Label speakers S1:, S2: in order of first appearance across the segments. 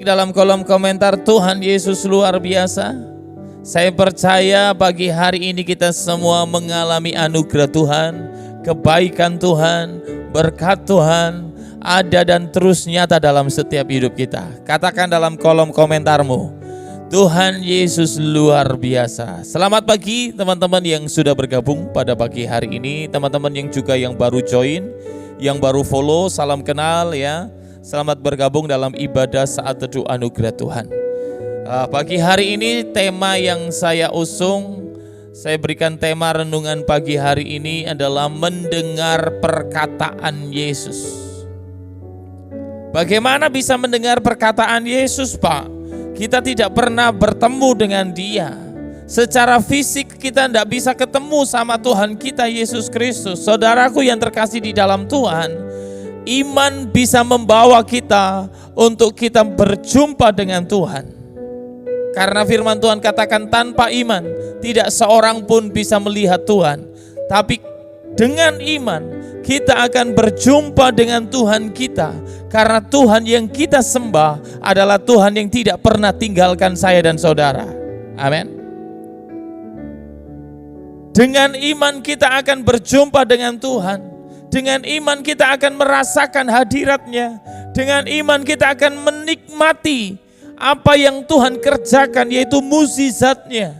S1: Dalam kolom komentar, Tuhan Yesus luar biasa. Saya percaya pagi hari ini kita semua mengalami anugerah Tuhan, kebaikan Tuhan, berkat Tuhan ada dan terus nyata dalam setiap hidup kita. Katakan dalam kolom komentarmu, Tuhan Yesus luar biasa. Selamat pagi teman-teman yang sudah bergabung pada pagi hari ini, teman-teman yang juga yang baru join, yang baru follow, salam kenal ya. Selamat bergabung dalam ibadah saat teduh anugerah Tuhan. Pagi hari ini tema yang saya usung, saya berikan tema renungan pagi hari ini adalah mendengar perkataan Yesus. Bagaimana bisa mendengar perkataan Yesus, Pak? Kita tidak pernah bertemu dengan Dia. Secara fisik kita tidak bisa ketemu sama Tuhan kita Yesus Kristus. Saudaraku yang terkasih di dalam Tuhan, iman bisa membawa kita untuk kita berjumpa dengan Tuhan. Karena firman Tuhan katakan tanpa iman tidak seorang pun bisa melihat Tuhan. Tapi dengan iman kita akan berjumpa dengan Tuhan kita. Karena Tuhan yang kita sembah adalah Tuhan yang tidak pernah tinggalkan saya dan saudara. Amin. Dengan iman kita akan berjumpa dengan Tuhan. Dengan iman kita akan merasakan hadirat-Nya. Dengan iman kita akan menikmati apa yang Tuhan kerjakan, yaitu mukjizat-Nya,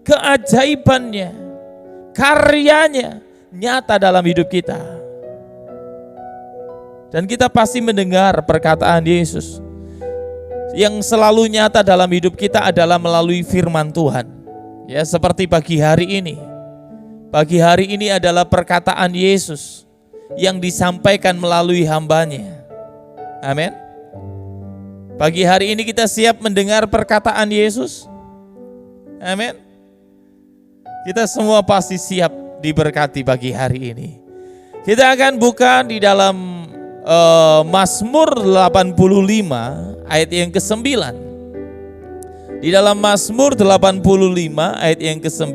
S1: keajaiban-Nya, karya-Nya nyata dalam hidup kita. Dan kita pasti mendengar perkataan Yesus. Yang selalu nyata dalam hidup kita adalah melalui firman Tuhan. Ya, seperti pagi hari ini. Pagi hari ini adalah perkataan Yesus yang disampaikan melalui hamba-Nya. Amin. Pagi hari ini kita siap mendengar perkataan Yesus. Amin. Kita semua pasti siap diberkati pagi hari ini. Kita akan buka di dalam Mazmur 85 ayat yang ke-9. Di dalam Mazmur 85 ayat yang ke-9.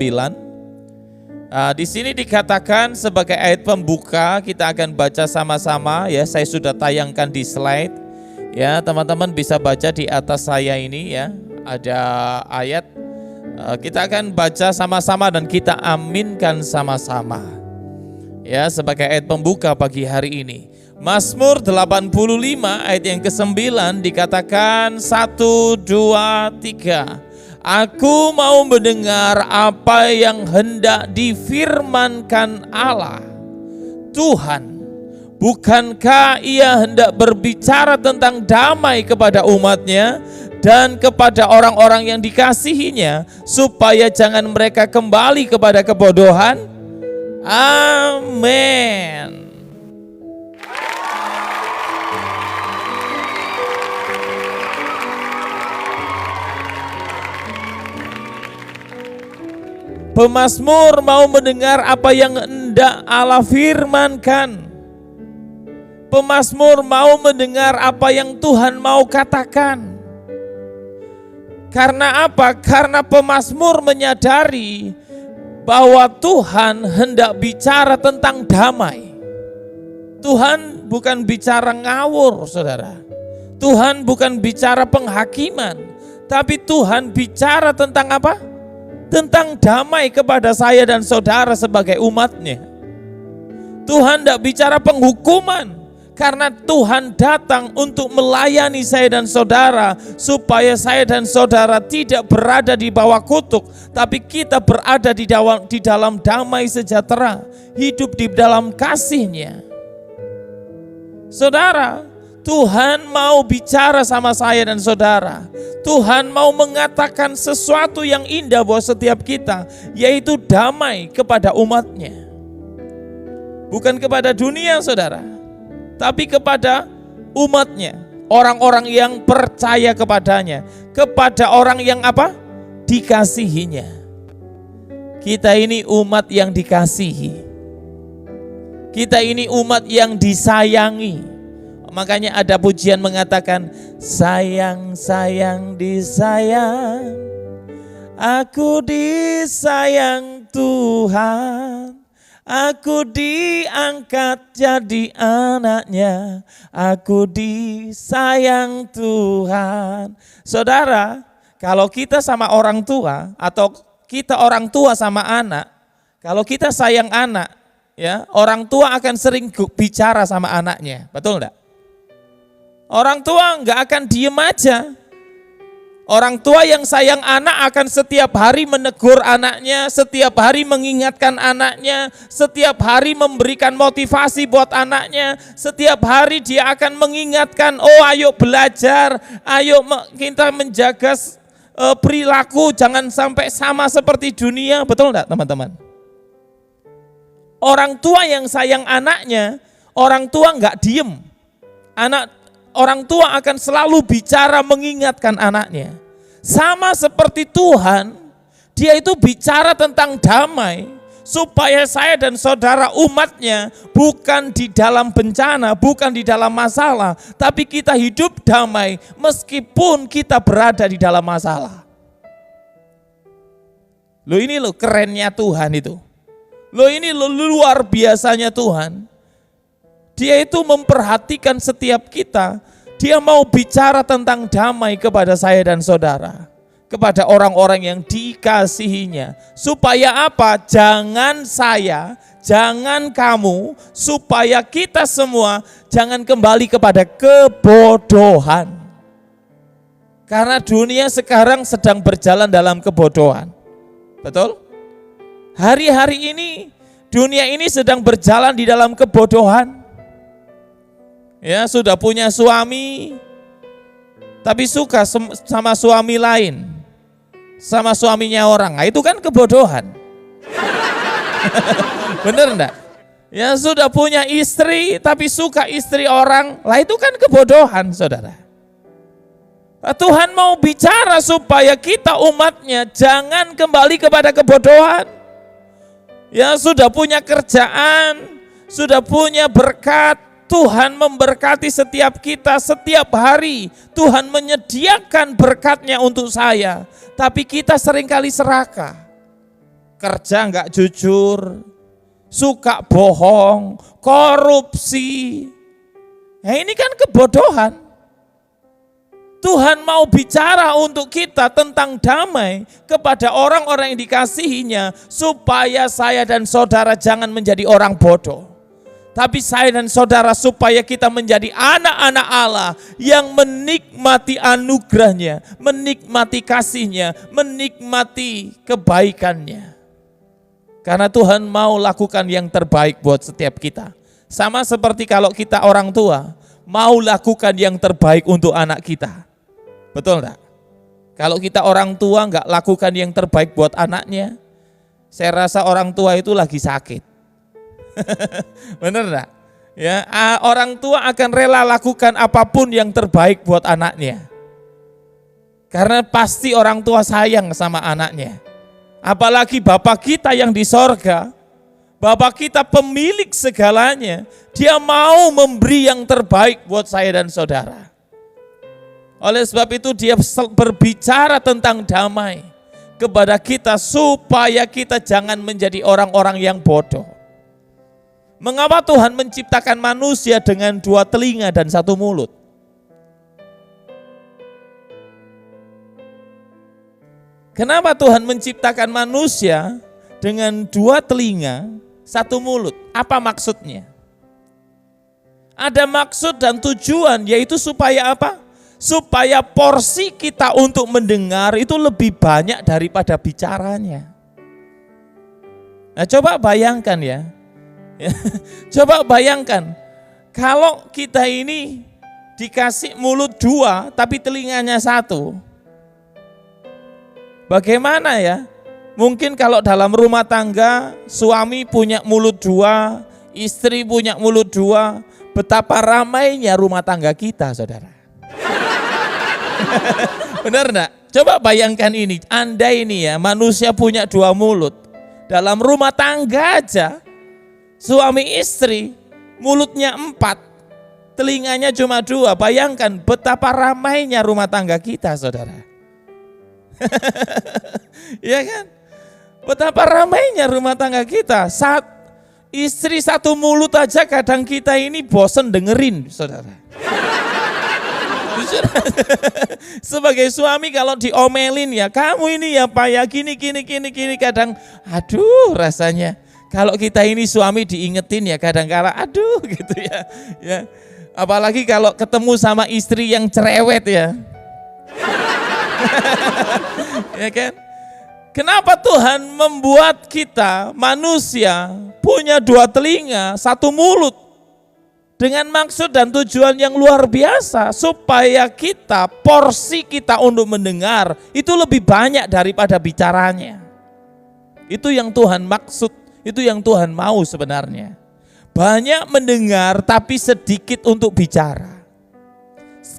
S1: Di sini dikatakan sebagai ayat pembuka, kita akan baca sama-sama ya. Saya sudah tayangkan di slide ya, teman-teman bisa baca di atas saya ini ya. Ada ayat, kita akan baca sama-sama dan kita aminkan sama-sama ya, sebagai ayat pembuka pagi hari ini. Mazmur 85 ayat yang ke-9 dikatakan 1, 2, 3. Aku mau mendengar apa yang hendak difirmankan Allah. Tuhan, bukankah Ia hendak berbicara tentang damai kepada umat-Nya dan kepada orang-orang yang dikasihi-Nya, supaya jangan mereka kembali kepada kebodohan? Amin. Pemazmur mau mendengar apa yang hendak Allah firmankan. Pemazmur mau mendengar apa yang Tuhan mau katakan. Karena apa? Karena pemazmur menyadari bahwa Tuhan hendak bicara tentang damai. Tuhan bukan bicara ngawur, saudara. Tuhan bukan bicara penghakiman. Tapi Tuhan bicara tentang apa? Tentang damai kepada saya dan saudara sebagai umat-Nya. Tuhan tidak bicara penghukuman, karena Tuhan datang untuk melayani saya dan saudara, supaya saya dan saudara tidak berada di bawah kutuk, tapi kita berada di dalam damai sejahtera, hidup di dalam kasih-Nya. Saudara, Tuhan mau bicara sama saya dan saudara. Tuhan mau mengatakan sesuatu yang indah buat setiap kita, yaitu damai kepada umat-Nya. Bukan kepada dunia, saudara, tapi kepada umat-Nya, orang-orang yang percaya kepadanya, kepada orang yang apa? Dikasihinya. Kita ini umat yang dikasihi. Kita ini umat yang disayangi. Makanya ada pujian mengatakan, sayang, sayang, disayang, aku disayang Tuhan, Aku diangkat jadi anaknya, aku disayang Tuhan. Saudara, kalau kita sama orang tua atau kita orang tua sama anak, kalau kita sayang anak, ya, orang tua akan sering bicara sama anaknya, betul enggak? Orang tua enggak akan diem aja. Orang tua yang sayang anak akan setiap hari menegur anaknya, setiap hari mengingatkan anaknya, setiap hari memberikan motivasi buat anaknya, setiap hari dia akan mengingatkan, oh ayo belajar, ayo kita menjaga perilaku, jangan sampai sama seperti dunia, betul enggak teman-teman? Orang tua yang sayang anaknya, orang tua enggak diem. Orang tua akan selalu bicara mengingatkan anaknya. Sama seperti Tuhan, dia itu bicara tentang damai, supaya saya dan saudara umatnya bukan di dalam bencana, bukan di dalam masalah, tapi kita hidup damai meskipun kita berada di dalam masalah. Loh ini loh kerennya Tuhan itu. Loh ini loh luar biasanya Tuhan. Dia itu memperhatikan setiap kita. Dia mau bicara tentang damai kepada saya dan saudara. Kepada orang-orang yang dikasihinya. Supaya apa? Jangan saya, jangan kamu, supaya kita semua jangan kembali kepada kebodohan. Karena dunia sekarang sedang berjalan dalam kebodohan. Betul? Hari-hari ini, dunia ini sedang berjalan di dalam kebodohan. Ya, sudah punya suami, tapi suka sama suami lain, sama suaminya orang. Nah, itu kan kebodohan. Bener enggak? Ya, sudah punya istri, tapi suka istri orang. Lah itu kan kebodohan, saudara. Nah, Tuhan mau bicara supaya kita umatnya jangan kembali kepada kebodohan. Ya, sudah punya kerjaan, sudah punya berkat, Tuhan memberkati setiap kita setiap hari. Tuhan menyediakan berkatnya untuk saya. Tapi kita seringkali serakah. Kerja enggak jujur, suka bohong, korupsi. Nah ini kan kebodohan. Tuhan mau bicara untuk kita tentang damai kepada orang-orang yang dikasihinya. Supaya saya dan saudara jangan menjadi orang bodoh. Tapi saya dan saudara supaya kita menjadi anak-anak Allah yang menikmati anugerahnya, menikmati kasihnya, menikmati kebaikannya. Karena Tuhan mau lakukan yang terbaik buat setiap kita. Sama seperti kalau kita orang tua, mau lakukan yang terbaik untuk anak kita. Betul enggak? Kalau kita orang tua enggak lakukan yang terbaik buat anaknya, saya rasa orang tua itu lagi sakit. Bener enggak? Ya, orang tua akan rela lakukan apapun yang terbaik buat anaknya. Karena pasti orang tua sayang sama anaknya. Apalagi Bapak kita yang di sorga, Bapak kita pemilik segalanya, Dia mau memberi yang terbaik buat saya dan saudara. Oleh sebab itu Dia berbicara tentang damai kepada kita supaya kita jangan menjadi orang-orang yang bodoh. Mengapa Tuhan menciptakan manusia dengan 2 telinga dan 1 mulut? Kenapa Tuhan menciptakan manusia dengan 2 telinga, 1 mulut? Apa maksudnya? Ada maksud dan tujuan, yaitu supaya apa? Supaya porsi kita untuk mendengar itu lebih banyak daripada bicaranya. Nah, coba bayangkan ya. Coba bayangkan, kalau kita ini dikasih mulut 2 tapi telinganya 1. Bagaimana ya? Mungkin kalau dalam rumah tangga suami punya mulut 2, istri punya mulut 2, betapa ramainya rumah tangga kita, saudara. Benar enggak? Coba bayangkan ini, Anda ini ya manusia punya 2 mulut. Dalam rumah tangga aja, suami istri mulutnya 4, telinganya cuma 2. Bayangkan betapa ramainya rumah tangga kita, saudara. Ya kan? Betapa ramainya rumah tangga kita. Istri satu mulut aja kadang kita ini bosen dengerin, saudara. Sebagai suami kalau diomelin ya, kamu ini ya Pak ya gini kadang aduh rasanya. Kalau kita ini suami diingetin ya kadang-kala aduh gitu ya. Ya. Apalagi kalau ketemu sama istri yang cerewet ya. Ya kan? Kenapa Tuhan membuat kita manusia punya dua telinga, satu mulut? Dengan maksud dan tujuan yang luar biasa, supaya kita, porsi kita untuk mendengar itu lebih banyak daripada bicaranya. Itu yang Tuhan maksud, itu yang Tuhan mau sebenarnya. Banyak mendengar tapi sedikit untuk bicara.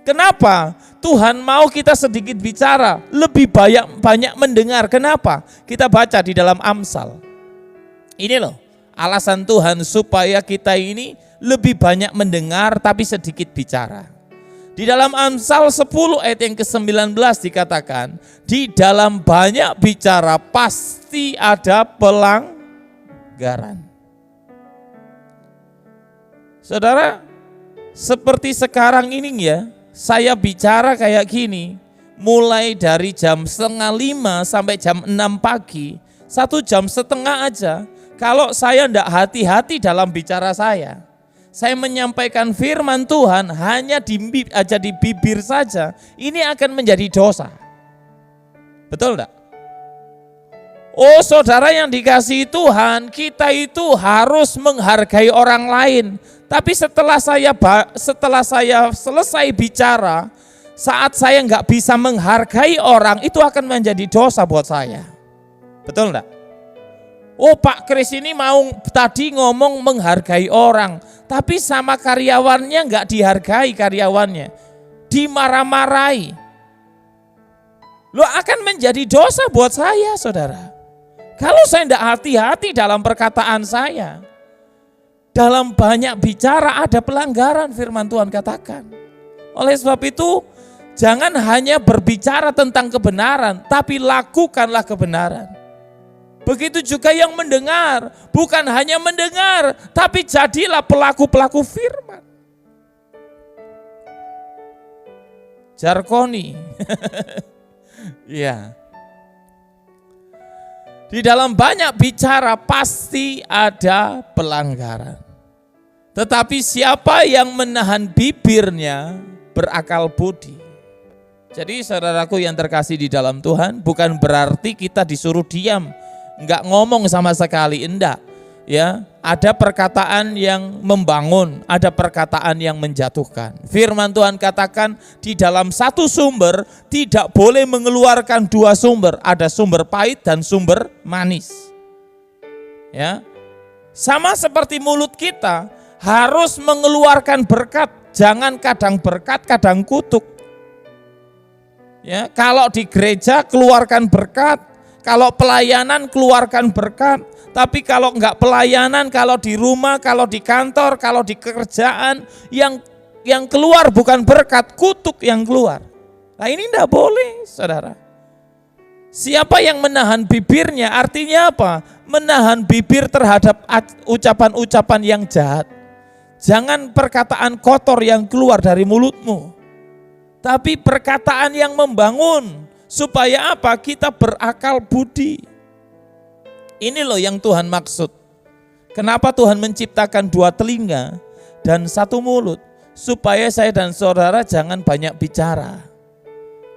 S1: Kenapa? Tuhan mau kita sedikit bicara, lebih banyak mendengar. Kenapa? Kita baca di dalam Amsal. Ini loh, alasan Tuhan supaya kita ini lebih banyak mendengar tapi sedikit bicara. Di dalam Amsal 10 ayat yang ke-19 dikatakan, di dalam banyak bicara pasti ada pelanggaran. Saudara, seperti sekarang ini ya, saya bicara kayak gini, mulai dari jam 4:30 sampai jam 6 pagi, 1 jam setengah aja. Kalau saya tidak hati-hati dalam bicara saya menyampaikan firman Tuhan hanya di bibir saja, ini akan menjadi dosa. Betul enggak? Oh saudara yang dikasihi Tuhan, kita itu harus menghargai orang lain. Tapi setelah saya selesai bicara, saat saya nggak bisa menghargai orang, itu akan menjadi dosa buat saya. Betul enggak? Oh Pak Kris ini mau tadi ngomong menghargai orang, tapi sama karyawannya nggak dihargai karyawannya, dimarah-marahi. Lo akan menjadi dosa buat saya, saudara. Kalau saya tidak hati-hati dalam perkataan saya, dalam banyak bicara ada pelanggaran, firman Tuhan katakan. Oleh sebab itu, jangan hanya berbicara tentang kebenaran, tapi lakukanlah kebenaran. Begitu juga yang mendengar, bukan hanya mendengar, tapi jadilah pelaku-pelaku firman. Jarkoni. Ya. Di dalam banyak bicara pasti ada pelanggaran. Tetapi siapa yang menahan bibirnya berakal budi. Jadi saudaraku yang terkasih di dalam Tuhan, bukan berarti kita disuruh diam, enggak ngomong sama sekali, enggak. Ya, ada perkataan yang membangun, ada perkataan yang menjatuhkan. Firman Tuhan katakan di dalam satu sumber tidak boleh mengeluarkan dua sumber, ada sumber pahit dan sumber manis. Ya. Sama seperti mulut kita harus mengeluarkan berkat, jangan kadang berkat, kadang kutuk. Ya, kalau di gereja keluarkan berkat, kalau pelayanan keluarkan berkat. Tapi kalau enggak pelayanan, kalau di rumah, kalau di kantor, kalau di kerjaan, yang keluar bukan berkat, kutuk yang keluar. Nah ini enggak boleh, saudara. Siapa yang menahan bibirnya, artinya apa? Menahan bibir terhadap ucapan-ucapan yang jahat. Jangan perkataan kotor yang keluar dari mulutmu, tapi perkataan yang membangun. Supaya apa? Kita berakal budi. Ini loh yang Tuhan maksud. Kenapa Tuhan menciptakan dua telinga dan satu mulut? Supaya saya dan saudara jangan banyak bicara.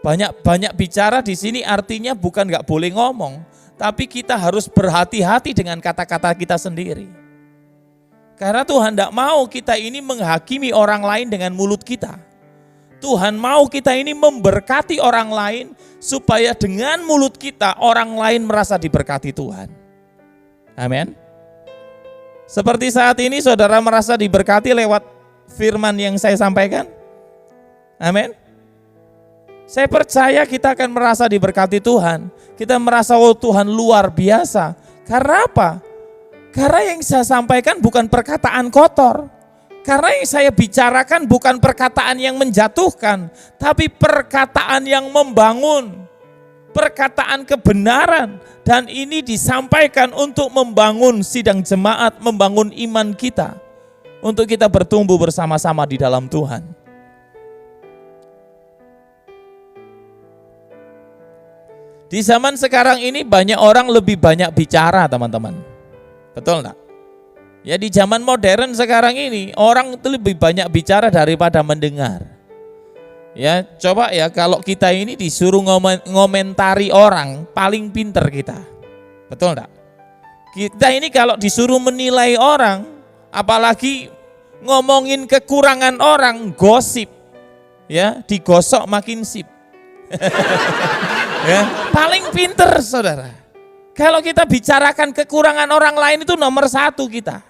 S1: Banyak bicara di sini artinya bukan nggak boleh ngomong, tapi kita harus berhati-hati dengan kata-kata kita sendiri. Karena Tuhan tidak mau kita ini menghakimi orang lain dengan mulut kita. Tuhan mau kita ini memberkati orang lain supaya dengan mulut kita orang lain merasa diberkati Tuhan. Amin. Seperti saat ini saudara merasa diberkati lewat firman yang saya sampaikan. Amin. Saya percaya kita akan merasa diberkati Tuhan. Kita merasa oh Tuhan luar biasa. Karena apa? Karena yang saya sampaikan bukan perkataan kotor. Karena yang saya bicarakan bukan perkataan yang menjatuhkan, tapi perkataan yang membangun. perkataan kebenaran, dan ini disampaikan untuk membangun sidang jemaat, membangun iman kita, untuk kita bertumbuh bersama-sama di dalam Tuhan. Di zaman sekarang ini banyak orang lebih banyak bicara, teman-teman. Betul enggak? Ya, di zaman modern sekarang ini orang itu lebih banyak bicara daripada mendengar. Ya, coba ya kalau kita ini disuruh ngomentari orang, paling pinter kita. Betul enggak? Kita ini kalau disuruh menilai orang, apalagi ngomongin kekurangan orang, gosip. Ya, digosok makin sip. Ya, paling pinter, saudara. Kalau kita bicarakan kekurangan orang lain itu nomor satu kita.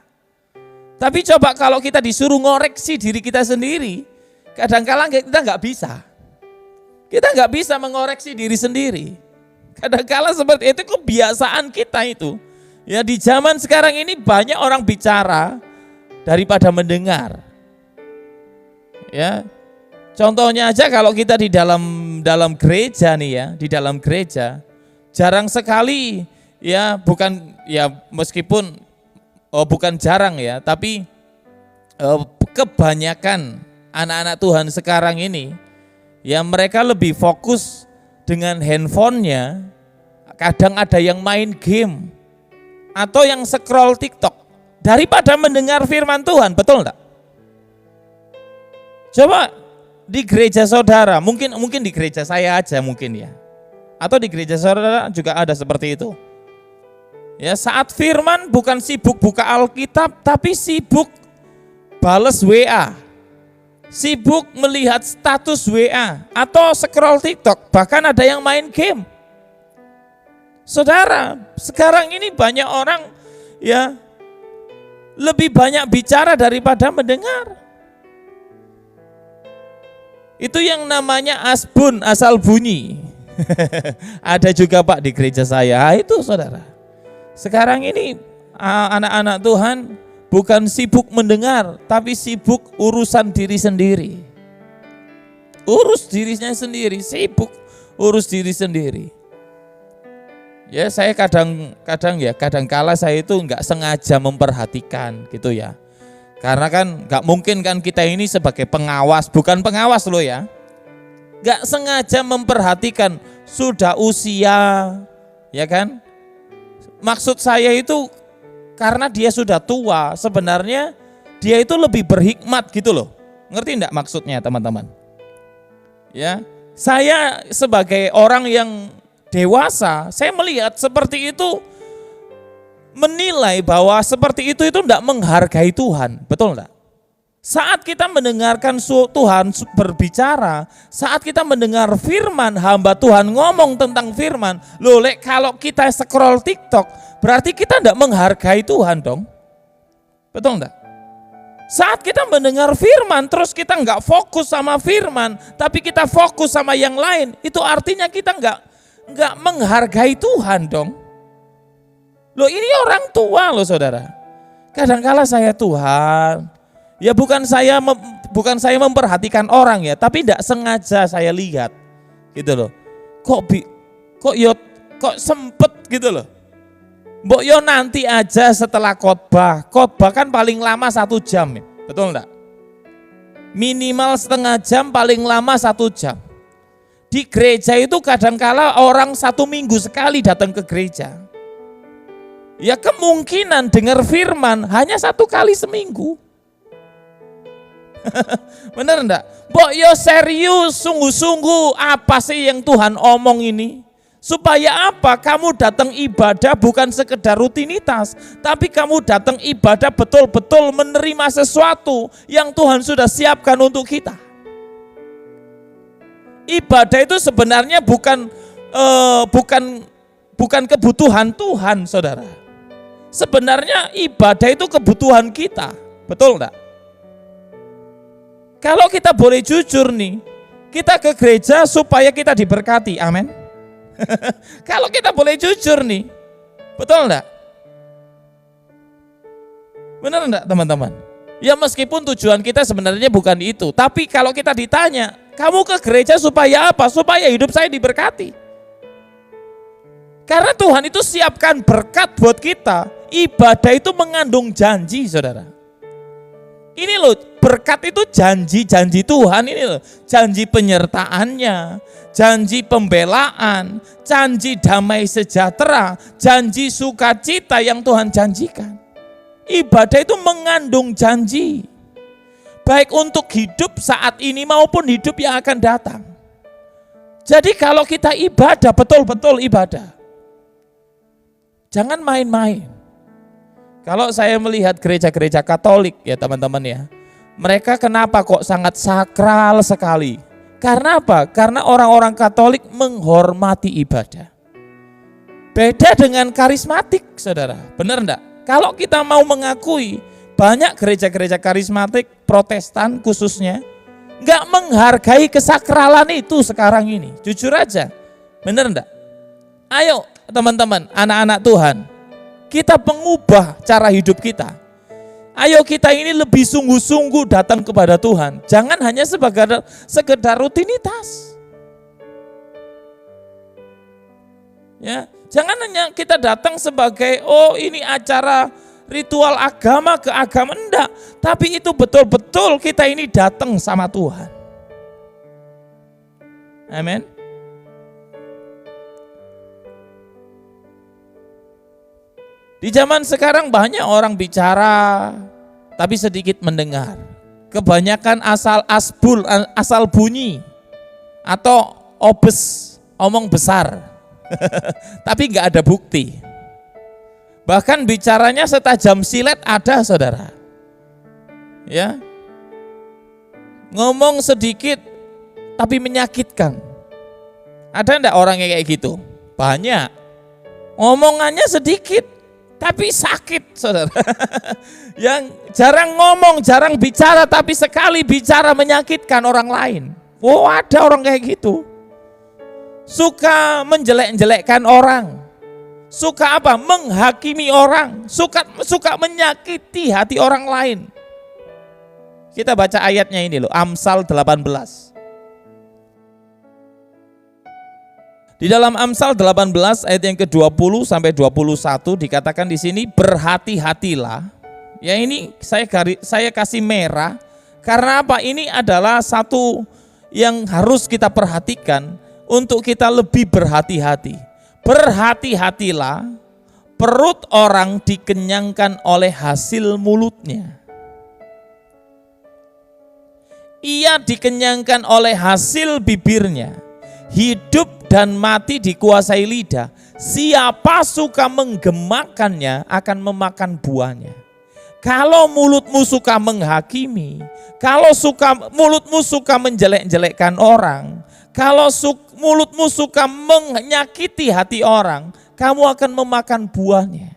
S1: Tapi coba kalau kita disuruh ngoreksi diri kita sendiri, kadang-kadang kita nggak bisa. Kita nggak bisa mengoreksi diri sendiri. Kadang-kadang seperti itu kebiasaan kita itu. Ya, di zaman sekarang ini banyak orang bicara daripada mendengar. Ya, contohnya aja kalau kita di dalam gereja nih ya, di dalam gereja jarang sekali ya, meskipun bukan jarang ya, tapi kebanyakan anak-anak Tuhan sekarang ini ya mereka lebih fokus dengan handphonenya, kadang ada yang main game atau yang scroll TikTok daripada mendengar firman Tuhan, betul enggak? Coba di gereja saudara, mungkin di gereja saya aja mungkin ya, atau di gereja saudara juga ada seperti itu. Ya, saat firman bukan sibuk buka Alkitab, tapi sibuk bales WA, sibuk melihat status WA, atau scroll TikTok, bahkan ada yang main game. Saudara, sekarang ini banyak orang ya lebih banyak bicara daripada mendengar. Itu yang namanya asbun, asal bunyi. Ada juga Pak di gereja saya, itu saudara. Sekarang ini anak-anak Tuhan bukan sibuk mendengar, tapi sibuk urusan diri sendiri. Urus dirinya sendiri, sibuk urus diri sendiri. Ya, saya kadang kala saya itu nggak sengaja memperhatikan gitu ya. Karena kan nggak mungkin kan kita ini sebagai pengawas, bukan pengawas loh ya. Nggak sengaja memperhatikan sudah usia, ya kan? Maksud saya itu karena dia sudah tua, sebenarnya dia itu lebih berhikmat gitu loh. Ngerti enggak maksudnya teman-teman? Ya, saya sebagai orang yang dewasa, saya melihat seperti itu, menilai bahwa seperti itu enggak menghargai Tuhan, betul enggak? Saat kita mendengarkan Tuhan berbicara, saat kita mendengar firman, hamba Tuhan ngomong tentang firman, loh kalau kita scroll TikTok, berarti kita tidak menghargai Tuhan dong. Betul enggak? Saat kita mendengar firman, terus kita enggak fokus sama firman, tapi kita fokus sama yang lain, itu artinya kita enggak menghargai Tuhan dong. Loh, ini orang tua loh saudara. Kadangkala saya Tuhan, ya bukan saya memperhatikan orang ya, tapi tidak sengaja saya lihat gitu loh. Kok sempet gitu loh. Mbok yo nanti aja setelah khotbah. Khotbah kan paling lama 1 jam ya, betul enggak? Minimal setengah jam, paling lama 1 jam. Di gereja itu kadangkala orang 1 minggu sekali datang ke gereja. Ya kemungkinan dengar firman hanya 1 kali seminggu. Bener enggak? Mbok yo serius, sungguh-sungguh apa sih yang Tuhan omong ini? Supaya apa? Kamu datang ibadah bukan sekedar rutinitas, tapi kamu datang ibadah betul-betul menerima sesuatu yang Tuhan sudah siapkan untuk kita. Ibadah itu sebenarnya bukan kebutuhan Tuhan, saudara. Sebenarnya ibadah itu kebutuhan kita, betul enggak? Kalau kita boleh jujur nih, kita ke gereja supaya kita diberkati, amin. Kalau kita boleh jujur nih, betul enggak? Benar enggak teman-teman? Ya meskipun tujuan kita sebenarnya bukan itu, tapi kalau kita ditanya, kamu ke gereja supaya apa? Supaya hidup saya diberkati. Karena Tuhan itu siapkan berkat buat kita. Ibadah itu mengandung janji, saudara. Ini loh, berkat itu janji Tuhan ini loh. Janji penyertaannya, janji pembelaan, janji damai sejahtera, janji sukacita yang Tuhan janjikan. Ibadah itu mengandung janji. Baik untuk hidup saat ini maupun hidup yang akan datang. Jadi kalau kita ibadah, betul-betul ibadah. Jangan main-main. Kalau saya melihat gereja-gereja Katolik ya teman-teman ya, mereka kenapa kok sangat sakral sekali? Karena apa? Karena orang-orang Katolik menghormati ibadah. Beda dengan karismatik, saudara. Benar enggak? Kalau kita mau mengakui, banyak gereja-gereja karismatik, Protestan khususnya, enggak menghargai kesakralan itu sekarang ini. Jujur aja, benar enggak? Ayo teman-teman, anak-anak Tuhan, kita mengubah cara hidup kita. Ayo kita ini lebih sungguh-sungguh datang kepada Tuhan. Jangan hanya sekedar rutinitas. Ya, jangan hanya kita datang sebagai ini acara ritual agama ke agama, enggak. Tapi itu betul-betul kita ini datang sama Tuhan. Amin. Di zaman sekarang banyak orang bicara, tapi sedikit mendengar. Kebanyakan asal bunyi, atau omong besar, tapi nggak ada bukti. Bahkan bicaranya setajam silet ada, saudara. Ya, ngomong sedikit, tapi menyakitkan. Ada enggak orang yang kayak gitu? Banyak. Ngomongannya sedikit, tapi sakit, saudara. Yang jarang ngomong, jarang bicara, tapi sekali bicara menyakitkan orang lain. Oh, ada orang kayak gitu. Suka menjelek-jelekkan orang. Suka apa? Menghakimi orang. Suka menyakiti hati orang lain. Kita baca ayatnya ini loh, Amsal 18. Di dalam Amsal 18 ayat yang ke-20 sampai 21 dikatakan di sini, berhati-hatilah. Ya, ini saya kasih merah karena apa? Ini adalah satu yang harus kita perhatikan untuk kita lebih berhati-hati. Berhati-hatilah, perut orang dikenyangkan oleh hasil mulutnya. Ia dikenyangkan oleh hasil bibirnya. Hidup dan mati dikuasai lidah. Siapa suka menggemakannya akan memakan buahnya. Kalau mulutmu suka menghakimi, kalau mulutmu suka menjelek-jelekkan orang, kalau mulutmu suka menyakiti hati orang, kamu akan memakan buahnya.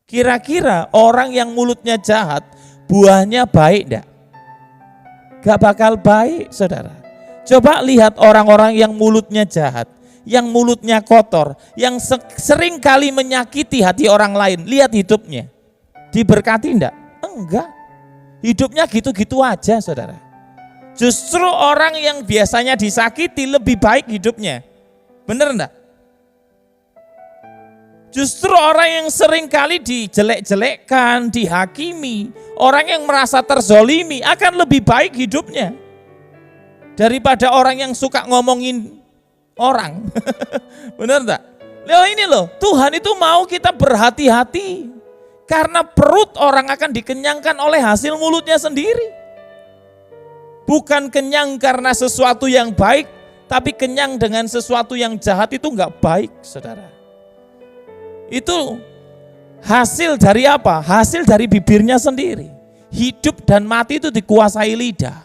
S1: Kira-kira orang yang mulutnya jahat, buahnya baik enggak? Gak bakal baik, saudara. Coba lihat orang-orang yang mulutnya jahat, yang mulutnya kotor, yang sering kali menyakiti hati orang lain. Lihat hidupnya, diberkati enggak? Enggak. Hidupnya gitu-gitu aja, saudara. Justru orang yang biasanya disakiti lebih baik hidupnya. Bener enggak? Justru orang yang sering kali dijelek-jelekkan, dihakimi, orang yang merasa terzolimi akan lebih baik hidupnya daripada orang yang suka ngomongin orang. Benar enggak? Ini loh, Tuhan itu mau kita berhati-hati. Karena perut orang akan dikenyangkan oleh hasil mulutnya sendiri. Bukan kenyang karena sesuatu yang baik, tapi kenyang dengan sesuatu yang jahat itu enggak baik, saudara. Itu hasil dari apa? Hasil dari bibirnya sendiri. Hidup dan mati itu dikuasai lidah.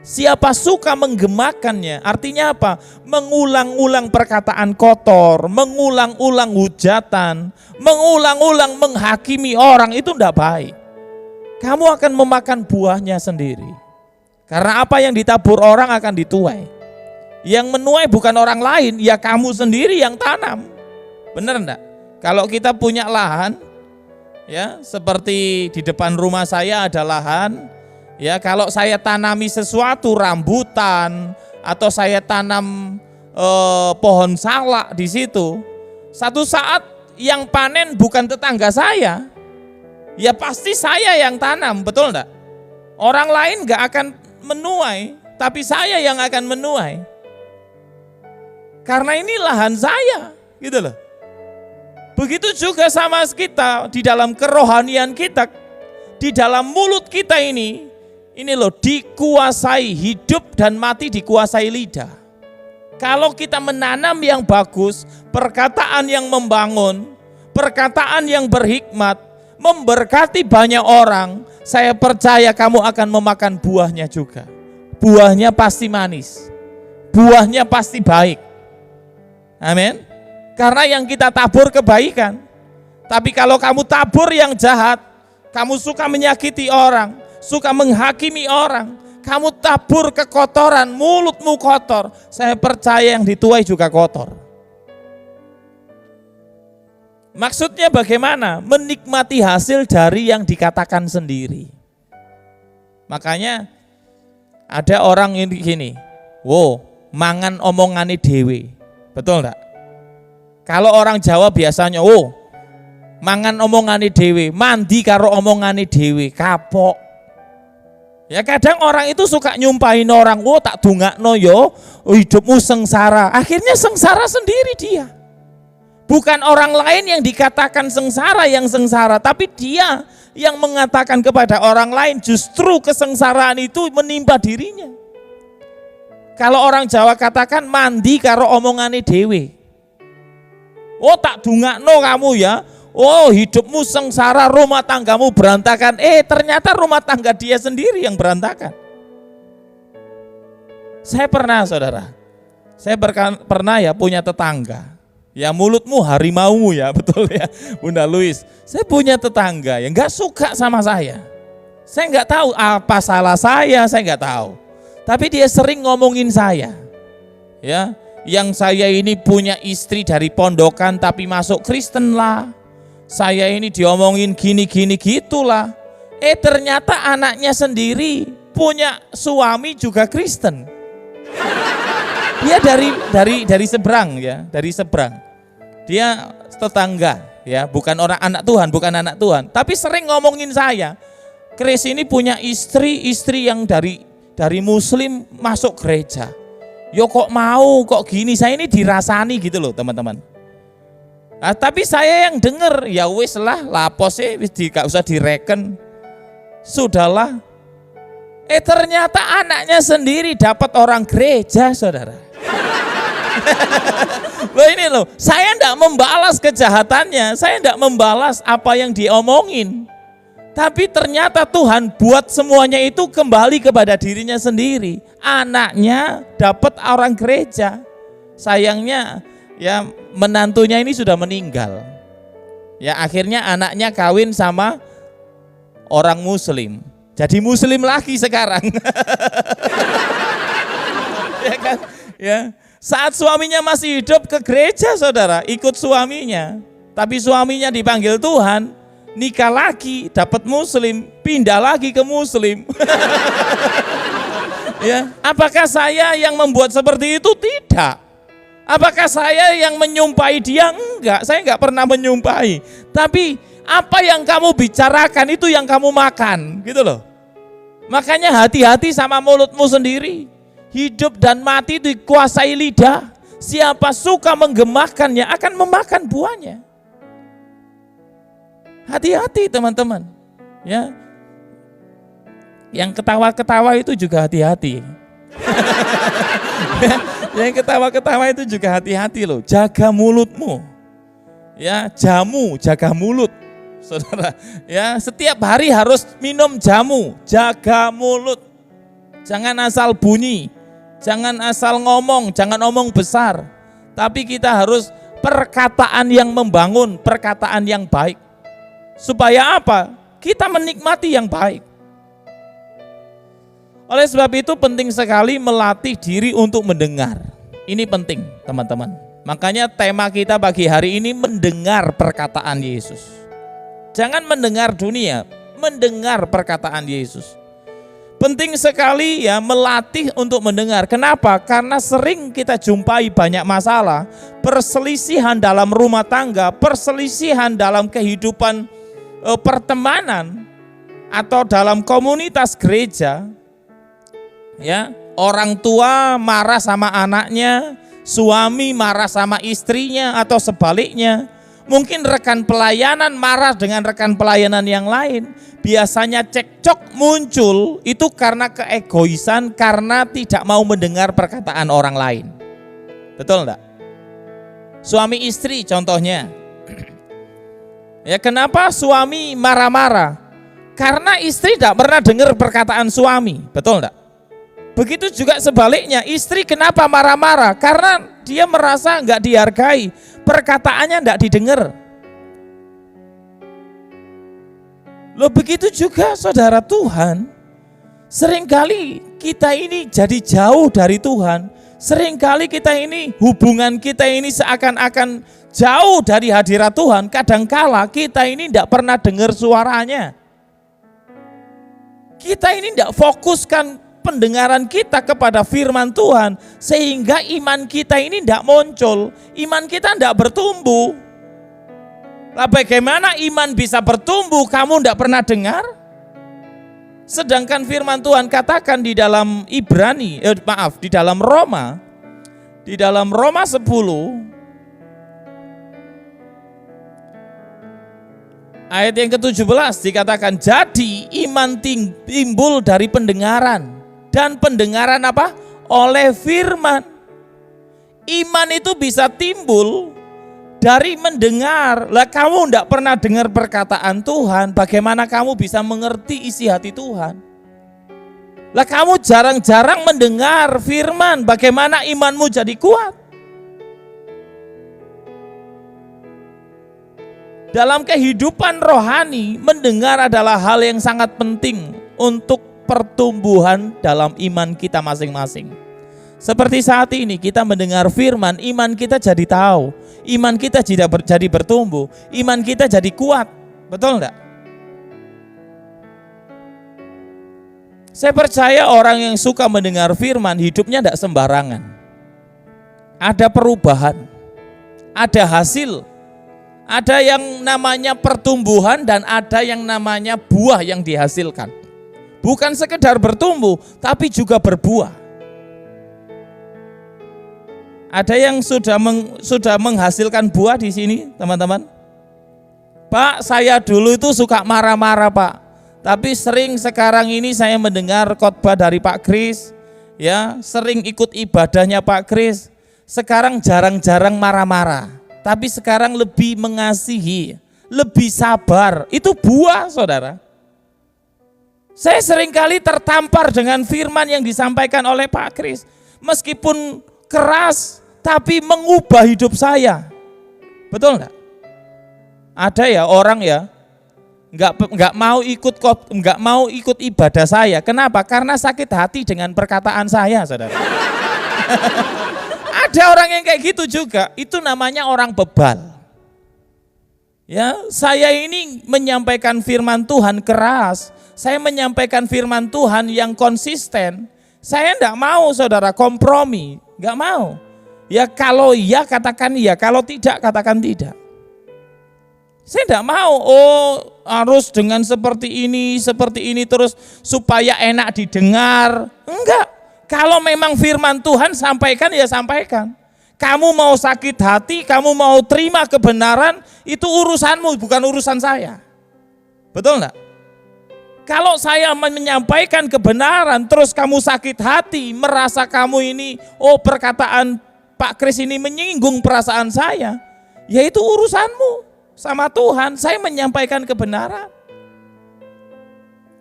S1: Siapa suka menggemakannya, artinya apa? Mengulang-ulang perkataan kotor, mengulang-ulang hujatan, mengulang-ulang menghakimi orang, itu tidak baik. Kamu akan memakan buahnya sendiri. Karena apa yang ditabur orang akan dituai. Yang menuai bukan orang lain, ya kamu sendiri yang tanam. Benar enggak? Kalau kita punya lahan, ya seperti di depan rumah saya ada lahan. Ya, kalau saya tanami sesuatu, rambutan, atau saya tanam pohon salak di situ, Satu saat yang panen bukan tetangga saya, ya pasti saya yang tanam, betul enggak? Orang lain enggak akan menuai, tapi saya yang akan menuai. Karena ini lahan saya, gitu loh. Begitu juga sama kita di dalam kerohanian kita, di dalam mulut kita ini loh dikuasai, hidup dan mati dikuasai lidah. Kalau kita menanam yang bagus, perkataan yang membangun, perkataan yang berhikmat, memberkati banyak orang, saya percaya kamu akan memakan buahnya juga. Buahnya pasti manis, buahnya pasti baik. Amin. Karena yang kita tabur kebaikan. Tapi kalau kamu tabur yang jahat, kamu suka menyakiti orang, suka menghakimi orang, kamu tabur kekotoran, mulutmu kotor, saya percaya yang dituai juga kotor. Maksudnya bagaimana? Menikmati hasil dari yang dikatakan sendiri. Makanya ada orang ini gini, wow, mangan omongane dewe, betul enggak? Kalau orang Jawa biasanya, wow, mangan omongane dewe, mandi karo omongane dewe, kapok. Ya kadang orang itu suka nyumpahin orang, oh tak dungakno yo, hidupmu sengsara. Akhirnya sengsara sendiri dia. Bukan orang lain yang dikatakan sengsara yang sengsara, tapi dia yang mengatakan kepada orang lain justru kesengsaraan itu menimpa dirinya. Kalau orang Jawa katakan mandi karo omongane dewe. Oh tak dungakno kamu ya. Oh hidupmu sengsara, rumah tanggamu berantakan. Ternyata rumah tangga dia sendiri yang berantakan. Saya pernah saudara, pernah ya punya tetangga. Ya mulutmu harimaumu ya, betul ya Bunda Luis. Saya punya tetangga yang gak suka sama saya. Saya gak tahu apa salah saya gak tahu. Tapi dia sering ngomongin saya. Ya, yang saya ini punya istri dari pondokan tapi masuk Kristen lah. Saya ini diomongin gini-gini gitulah. Ternyata anaknya sendiri punya suami juga Kristen. Dia dari seberang ya, dari seberang. Dia tetangga ya, bukan orang anak Tuhan, bukan anak Tuhan, tapi sering ngomongin saya. Kris ini punya istri yang dari muslim masuk gereja. Yo kok mau, kok gini, saya ini dirasani gitu loh teman-teman. Nah, tapi saya yang denger, ya wis lah, lapos wis gak usah direken. Sudahlah. Ternyata anaknya sendiri dapat orang gereja, saudara. Loh ini loh, saya enggak membalas kejahatannya, saya enggak membalas apa yang diomongin. Tapi ternyata Tuhan buat semuanya itu kembali kepada dirinya sendiri. Anaknya dapat orang gereja. Sayangnya ya menantunya ini sudah meninggal. Ya akhirnya anaknya kawin sama orang muslim. Jadi muslim lagi sekarang. Ya kan? Ya. Saat suaminya masih hidup ke gereja saudara, ikut suaminya. Tapi suaminya dipanggil Tuhan, nikah lagi, dapat muslim, pindah lagi ke muslim. Ya, apakah saya yang membuat seperti itu? Tidak. Apakah saya yang menyumpahi dia? Enggak, saya enggak pernah menyumpahi. Tapi apa yang kamu bicarakan itu yang kamu makan, gitu loh. Makanya hati-hati sama mulutmu sendiri. Hidup dan mati dikuasai lidah. Siapa suka menggemahkannya akan memakan buahnya. Hati-hati teman-teman. Ya. Yang ketawa-ketawa itu juga hati-hati. Yang ketawa-ketawa itu juga hati-hati loh. Jaga mulutmu. Ya, jamu, jaga mulut. Saudara, ya, setiap hari harus minum jamu, jaga mulut. Jangan asal bunyi. Jangan asal ngomong, jangan omong besar. Tapi kita harus perkataan yang membangun, perkataan yang baik. Supaya apa? Kita menikmati yang baik. Oleh sebab itu penting sekali melatih diri untuk mendengar. Ini penting teman-teman. Makanya tema kita pagi hari ini mendengar perkataan Yesus. Jangan mendengar dunia, mendengar perkataan Yesus. Penting sekali ya melatih untuk mendengar. Kenapa? Karena sering kita jumpai banyak masalah, perselisihan dalam rumah tangga, perselisihan dalam kehidupan pertemanan atau dalam komunitas gereja. Ya, orang tua marah sama anaknya, suami marah sama istrinya atau sebaliknya. Mungkin rekan pelayanan marah dengan rekan pelayanan yang lain. Biasanya cekcok muncul itu karena keegoisan, karena tidak mau mendengar perkataan orang lain. Betul enggak? Suami istri contohnya. Ya, kenapa suami marah-marah? Karena istri tidak pernah dengar perkataan suami. Betul enggak? Begitu juga sebaliknya, istri kenapa marah-marah? Karena dia merasa enggak dihargai, perkataannya enggak didengar. Loh, begitu juga saudara Tuhan. Seringkali kita ini jadi jauh dari Tuhan. Seringkali kita ini, hubungan kita ini seakan-akan jauh dari hadirat Tuhan. Kadangkala kita ini tidak pernah dengar suaranya. Kita ini tidak fokuskan pendengaran kita kepada firman Tuhan, sehingga iman kita ini tidak muncul, iman kita tidak bertumbuh. Lah bagaimana iman bisa bertumbuh kamu tidak pernah dengar? Sedangkan firman Tuhan katakan di dalam di dalam Roma 10 ayat yang ke-17 dikatakan, jadi iman timbul dari pendengaran, dan pendengaran apa? Oleh firman. Iman itu bisa timbul dari mendengar. Lah kamu tidak pernah dengar perkataan Tuhan, bagaimana kamu bisa mengerti isi hati Tuhan? Lah kamu jarang-jarang mendengar firman, bagaimana imanmu jadi kuat? Dalam kehidupan rohani, mendengar adalah hal yang sangat penting untuk pertumbuhan dalam iman kita masing-masing. Seperti saat ini kita mendengar firman, iman kita jadi tahu, iman kita jadi bertumbuh, iman kita jadi kuat. Betul enggak? Saya percaya orang yang suka mendengar firman hidupnya enggak sembarangan. Ada perubahan, ada hasil, ada yang namanya pertumbuhan dan ada yang namanya buah yang dihasilkan. Bukan sekedar bertumbuh, tapi juga berbuah. Ada yang sudah menghasilkan buah di sini, teman-teman? Pak, saya dulu itu suka marah-marah, Pak. Tapi sering sekarang ini saya mendengar khotbah dari Pak Kris, ya, sering ikut ibadahnya Pak Kris. Sekarang jarang-jarang marah-marah, tapi sekarang lebih mengasihi, lebih sabar. Itu buah, saudara. Saya seringkali tertampar dengan firman yang disampaikan oleh Pak Kris. Meskipun keras, tapi mengubah hidup saya. Betul enggak? Ada ya orang ya nggak mau ikut ibadah saya. Kenapa? Karena sakit hati dengan perkataan saya, saudara. Ada orang yang kayak gitu juga. Itu namanya orang bebal. Ya, saya ini menyampaikan firman Tuhan keras. Saya menyampaikan firman Tuhan yang konsisten. Saya enggak mau, saudara, kompromi. Enggak mau. Ya kalau iya katakan iya, kalau tidak katakan tidak. Saya enggak mau, harus dengan seperti ini terus supaya enak didengar. Enggak. Kalau memang firman Tuhan sampaikan ya sampaikan. Kamu mau sakit hati, kamu mau terima kebenaran, itu urusanmu, bukan urusan saya. Betul enggak? Kalau saya menyampaikan kebenaran, terus kamu sakit hati, merasa kamu ini, perkataan Pak Kris ini menyinggung perasaan saya, ya itu urusanmu sama Tuhan. Saya menyampaikan kebenaran.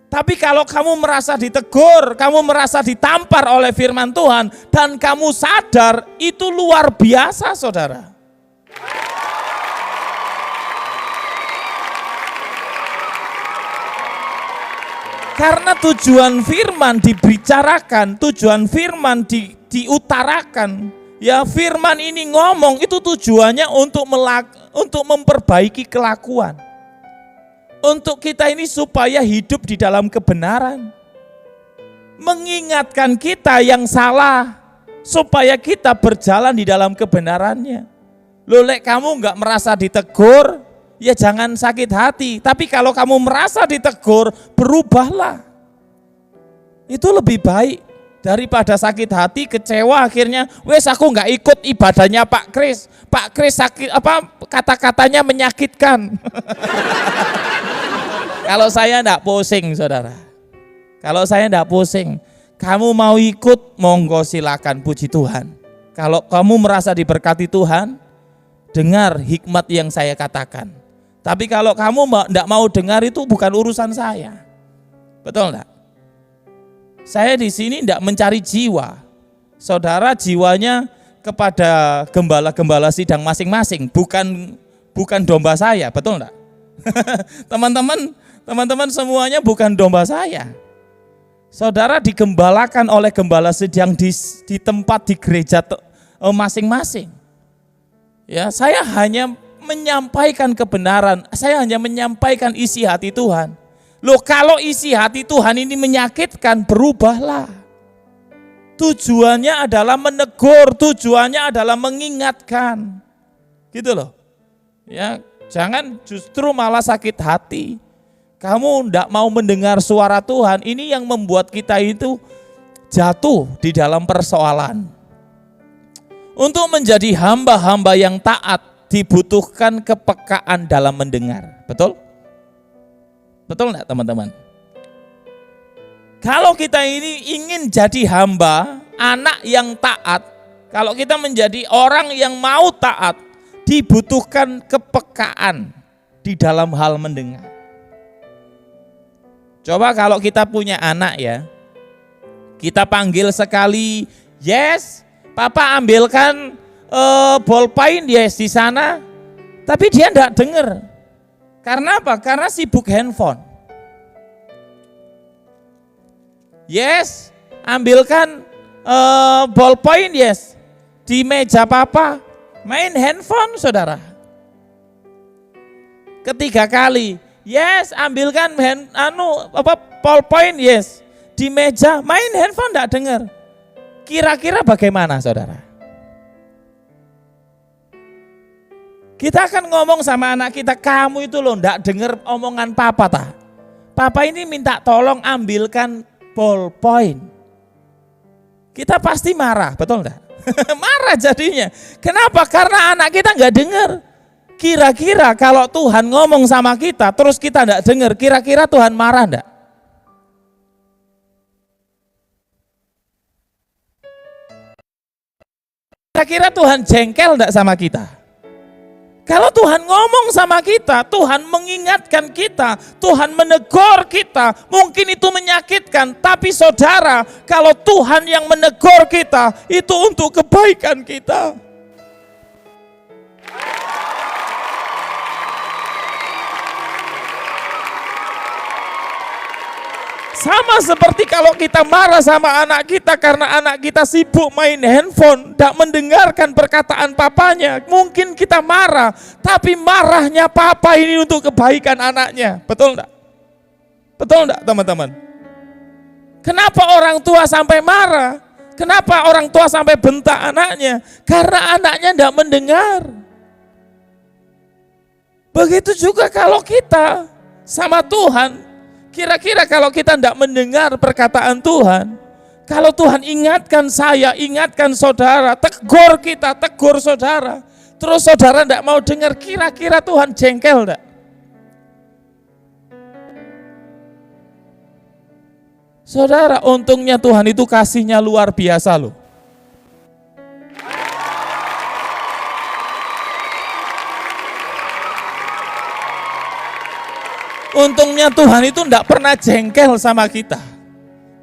S1: Tapi kalau kamu merasa ditegur, kamu merasa ditampar oleh firman Tuhan, dan kamu sadar, itu luar biasa, saudara. Karena tujuan firman dibicarakan, tujuan firman diutarakan, ya firman ini ngomong itu tujuannya untuk memperbaiki kelakuan. Untuk kita ini supaya hidup di dalam kebenaran. mengingatkan kita yang salah supaya kita berjalan di dalam kebenarannya. Loh, lek kamu nggak merasa ditegur, ya jangan sakit hati. Tapi kalau kamu merasa ditegur, berubahlah. Itu lebih baik daripada sakit hati, kecewa akhirnya, wes aku nggak ikut ibadahnya Pak Kris. Pak Kris sakit kata-katanya menyakitkan. Kalau saya enggak pusing, saudara. Kalau saya enggak pusing, kamu mau ikut, monggo silakan, puji Tuhan. Kalau kamu merasa diberkati Tuhan, dengar hikmat yang saya katakan. Tapi kalau kamu enggak mau dengar, itu bukan urusan saya. Betul enggak? Saya di sini enggak mencari jiwa. Saudara jiwanya kepada gembala-gembala sidang masing-masing, bukan domba saya, betul enggak? Teman-teman semuanya bukan domba saya. Saudara digembalakan oleh gembala sidang di tempat di gereja masing-masing. Ya, saya hanya menyampaikan kebenaran, saya hanya menyampaikan isi hati Tuhan. Loh, kalau isi hati Tuhan ini menyakitkan, berubahlah. Tujuannya adalah menegur, tujuannya adalah mengingatkan. Gitu loh. Ya, jangan justru malah sakit hati. Kamu tidak mau mendengar suara Tuhan, ini yang membuat kita itu jatuh di dalam persoalan. Untuk menjadi hamba-hamba yang taat dibutuhkan kepekaan dalam mendengar. Betul? Betul enggak teman-teman? Kalau kita ini ingin jadi hamba, anak yang taat, kalau kita menjadi orang yang mau taat, dibutuhkan kepekaan di dalam hal mendengar. Coba kalau kita punya anak ya, kita panggil sekali, yes, papa ambilkan ballpoint yes di sana, tapi dia enggak dengar. Karena apa? Karena sibuk handphone. Yes, ambilkan ballpoint yes di meja papa, main handphone saudara. Ketiga kali, yes, ambilkan ballpoint yes di meja, main handphone enggak dengar. Kira-kira bagaimana saudara? Kita akan ngomong sama anak kita, kamu itu loh enggak dengar omongan papa ta. Papa ini minta tolong ambilkan ballpoint. Kita pasti marah, betul enggak? Marah jadinya. Kenapa? Karena anak kita enggak dengar. Kira-kira kalau Tuhan ngomong sama kita, terus kita enggak dengar, kira-kira Tuhan marah enggak? Kira-kira Tuhan jengkel enggak sama kita? Kalau Tuhan ngomong sama kita, Tuhan mengingatkan kita, Tuhan menegur kita, mungkin itu menyakitkan, tapi saudara, kalau Tuhan yang menegur kita, itu untuk kebaikan kita. Sama seperti kalau kita marah sama anak kita karena anak kita sibuk main handphone, tidak mendengarkan perkataan papanya. Mungkin kita marah, tapi marahnya papa ini untuk kebaikan anaknya. Betul enggak? Betul enggak teman-teman? Kenapa orang tua sampai marah? Kenapa orang tua sampai bentak anaknya? Karena anaknya tidak mendengar. Begitu juga kalau kita sama Tuhan. Kira-kira kalau kita tidak mendengar perkataan Tuhan, kalau Tuhan ingatkan saya, ingatkan saudara, tegur kita, tegur saudara, terus saudara tidak mau dengar, kira-kira Tuhan jengkel enggak? Saudara, untungnya Tuhan itu kasihnya luar biasa loh. Untungnya Tuhan itu tidak pernah jengkel sama kita.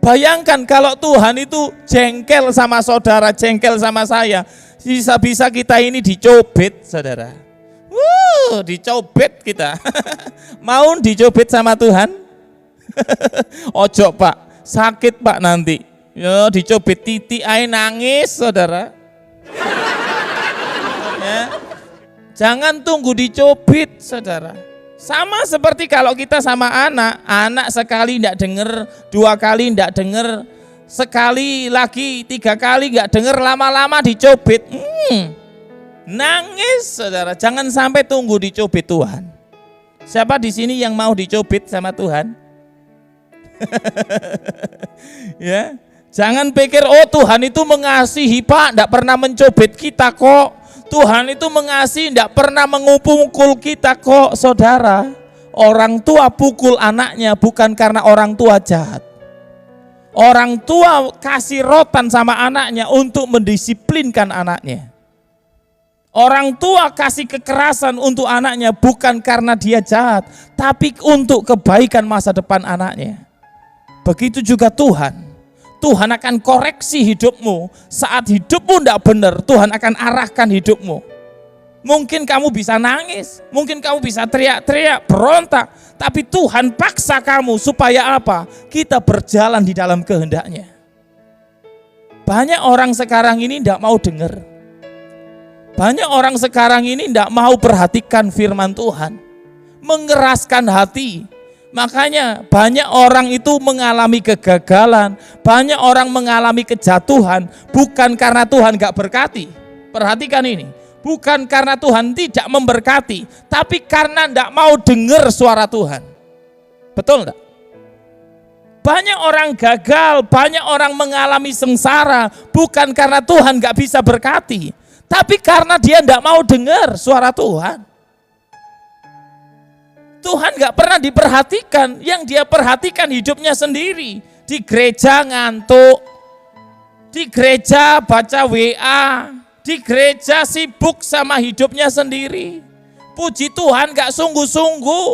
S1: Bayangkan kalau Tuhan itu jengkel sama saudara, jengkel sama saya, bisa-bisa kita ini dicobet, saudara. Dicobet kita. Mau dicobet sama Tuhan? Ojo pak, sakit pak nanti. Yo, dicobet titik ae nangis, saudara. Ya. Jangan tunggu dicobet, saudara. Sama seperti kalau kita sama anak sekali tidak dengar, dua kali tidak dengar, sekali lagi, 3 kali nggak dengar, lama-lama dicubit. Nangis saudara, jangan sampai tunggu dicubit Tuhan. Siapa di sini yang mau dicubit sama Tuhan? Ya, jangan pikir oh Tuhan itu mengasihi Pak, enggak pernah mencubit kita kok. Tuhan itu mengasihi, enggak pernah mengupul kita kok. Saudara, orang tua pukul anaknya bukan karena orang tua jahat. Orang tua kasih rotan sama anaknya untuk mendisiplinkan anaknya. Orang tua kasih kekerasan untuk anaknya bukan karena dia jahat, tapi untuk kebaikan masa depan anaknya. Begitu juga Tuhan. Tuhan akan koreksi hidupmu. Saat hidupmu tidak benar, Tuhan akan arahkan hidupmu. Mungkin kamu bisa nangis, mungkin kamu bisa teriak-teriak, berontak, tapi Tuhan paksa kamu supaya apa? Kita berjalan di dalam kehendaknya. Banyak orang sekarang ini tidak mau dengar. Banyak orang sekarang ini tidak mau perhatikan firman Tuhan, mengeraskan hati. Makanya banyak orang itu mengalami kegagalan, banyak orang mengalami kejatuhan, bukan karena Tuhan gak berkati. Perhatikan ini, bukan karena Tuhan tidak memberkati, tapi karena tidak mau dengar suara Tuhan. Betul enggak? Banyak orang gagal, banyak orang mengalami sengsara, bukan karena Tuhan gak bisa berkati, tapi karena dia tidak mau dengar suara Tuhan. Tuhan gak pernah diperhatikan, yang dia perhatikan hidupnya sendiri. Di gereja ngantuk, di gereja baca WA, di gereja sibuk sama hidupnya sendiri. Puji Tuhan gak sungguh-sungguh.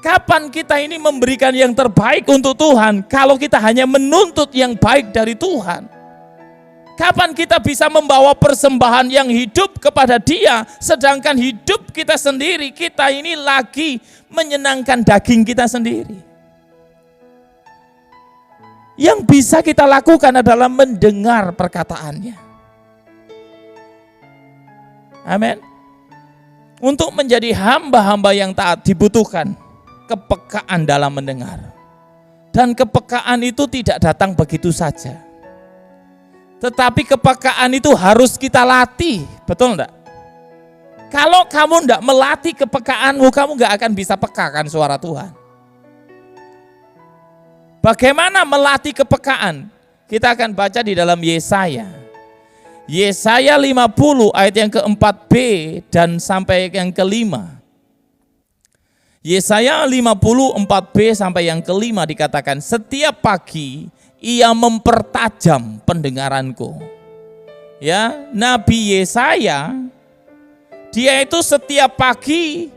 S1: Kapan kita ini memberikan yang terbaik untuk Tuhan kalau kita hanya menuntut yang baik dari Tuhan? Kapan kita bisa membawa persembahan yang hidup kepada Dia, sedangkan hidup kita sendiri, kita ini lagi menyenangkan daging kita sendiri. Yang bisa kita lakukan adalah mendengar perkataannya. Amin. Untuk menjadi hamba-hamba yang taat dibutuhkan kepekaan dalam mendengar. Dan kepekaan itu tidak datang begitu saja. Tetapi kepekaan itu harus kita latih, betul enggak? Kalau kamu enggak melatih kepekaanmu, kamu enggak akan bisa pekakan suara Tuhan. Bagaimana melatih kepekaan? Kita akan baca di dalam Yesaya. Yesaya 50 ayat yang ke-4b dan sampai yang ke-5. Yesaya 50 4b sampai yang ke-5 dikatakan, setiap pagi Ia mempertajam pendengaranku. Ya, Nabi Yesaya, dia itu setiap pagi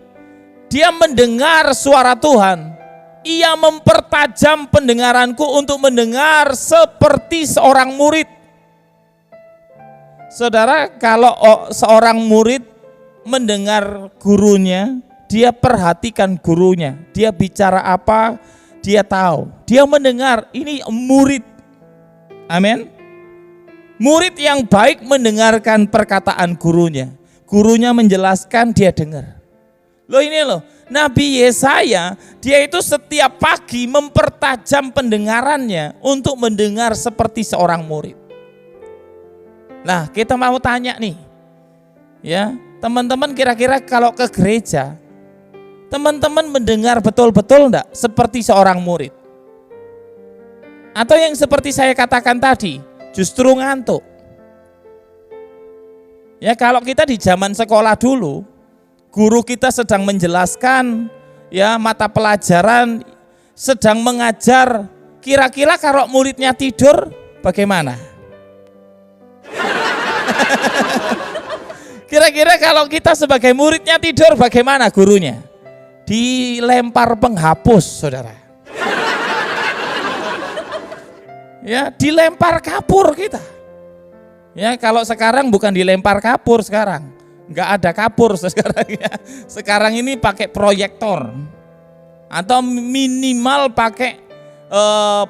S1: dia mendengar suara Tuhan. Ia mempertajam pendengaranku untuk mendengar seperti seorang murid. Saudara, kalau seorang murid mendengar gurunya, dia perhatikan gurunya. Dia bicara apa? Dia tahu, dia mendengar, ini murid. Amin. Murid yang baik mendengarkan perkataan gurunya. Gurunya menjelaskan, dia dengar. Loh ini loh, Nabi Yesaya, dia itu setiap pagi mempertajam pendengarannya untuk mendengar seperti seorang murid. Nah, kita mau tanya nih, ya teman-teman, kira-kira kalau ke gereja, teman-teman mendengar betul-betul enggak seperti seorang murid? Atau yang seperti saya katakan tadi, justru ngantuk? Ya, kalau kita di zaman sekolah dulu, guru kita sedang menjelaskan ya mata pelajaran, sedang mengajar, kira-kira kalau muridnya tidur bagaimana? Kira-kira kalau kita sebagai muridnya tidur bagaimana gurunya? Dilempar penghapus, saudara. Ya, dilempar kapur kita. Ya, kalau sekarang bukan dilempar kapur sekarang. Enggak ada kapur sekarang ya. Sekarang ini pakai proyektor. Atau minimal pakai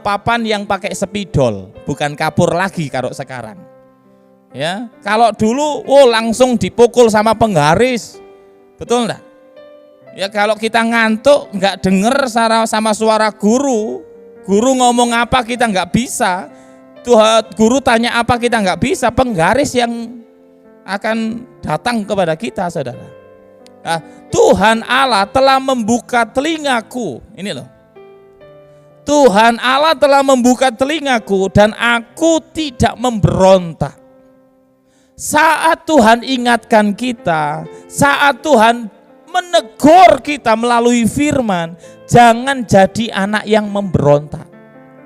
S1: papan yang pakai spidol, bukan kapur lagi kalau sekarang. Ya, kalau dulu langsung dipukul sama penggaris. Betul enggak? Ya kalau kita ngantuk, nggak denger sama suara guru, Guru ngomong apa kita nggak bisa. Guru tanya apa kita nggak bisa. Penggaris yang akan datang kepada kita, saudara. Nah, Tuhan Allah telah membuka telingaku. Ini loh. Tuhan Allah telah membuka telingaku dan aku tidak memberontak. Saat Tuhan ingatkan kita, saat Tuhan menegur kita melalui firman, jangan jadi anak yang memberontak.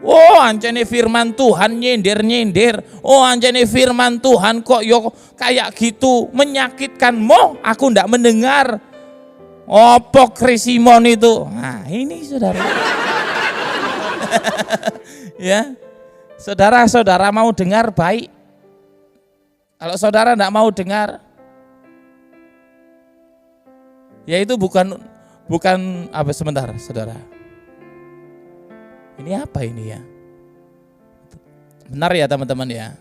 S1: Oh, anjane firman Tuhan nyindir-nyindir. Oh, anjane firman Tuhan kok yo kayak gitu, menyakitkan. Aku ndak mendengar. Opo Krisimon itu. Nah, ini saudara. Ya. Saudara-saudara mau dengar baik. Kalau saudara ndak mau dengar, ya itu bukan apa sebentar, saudara. Ini apa ini ya? Benar ya teman-teman ya.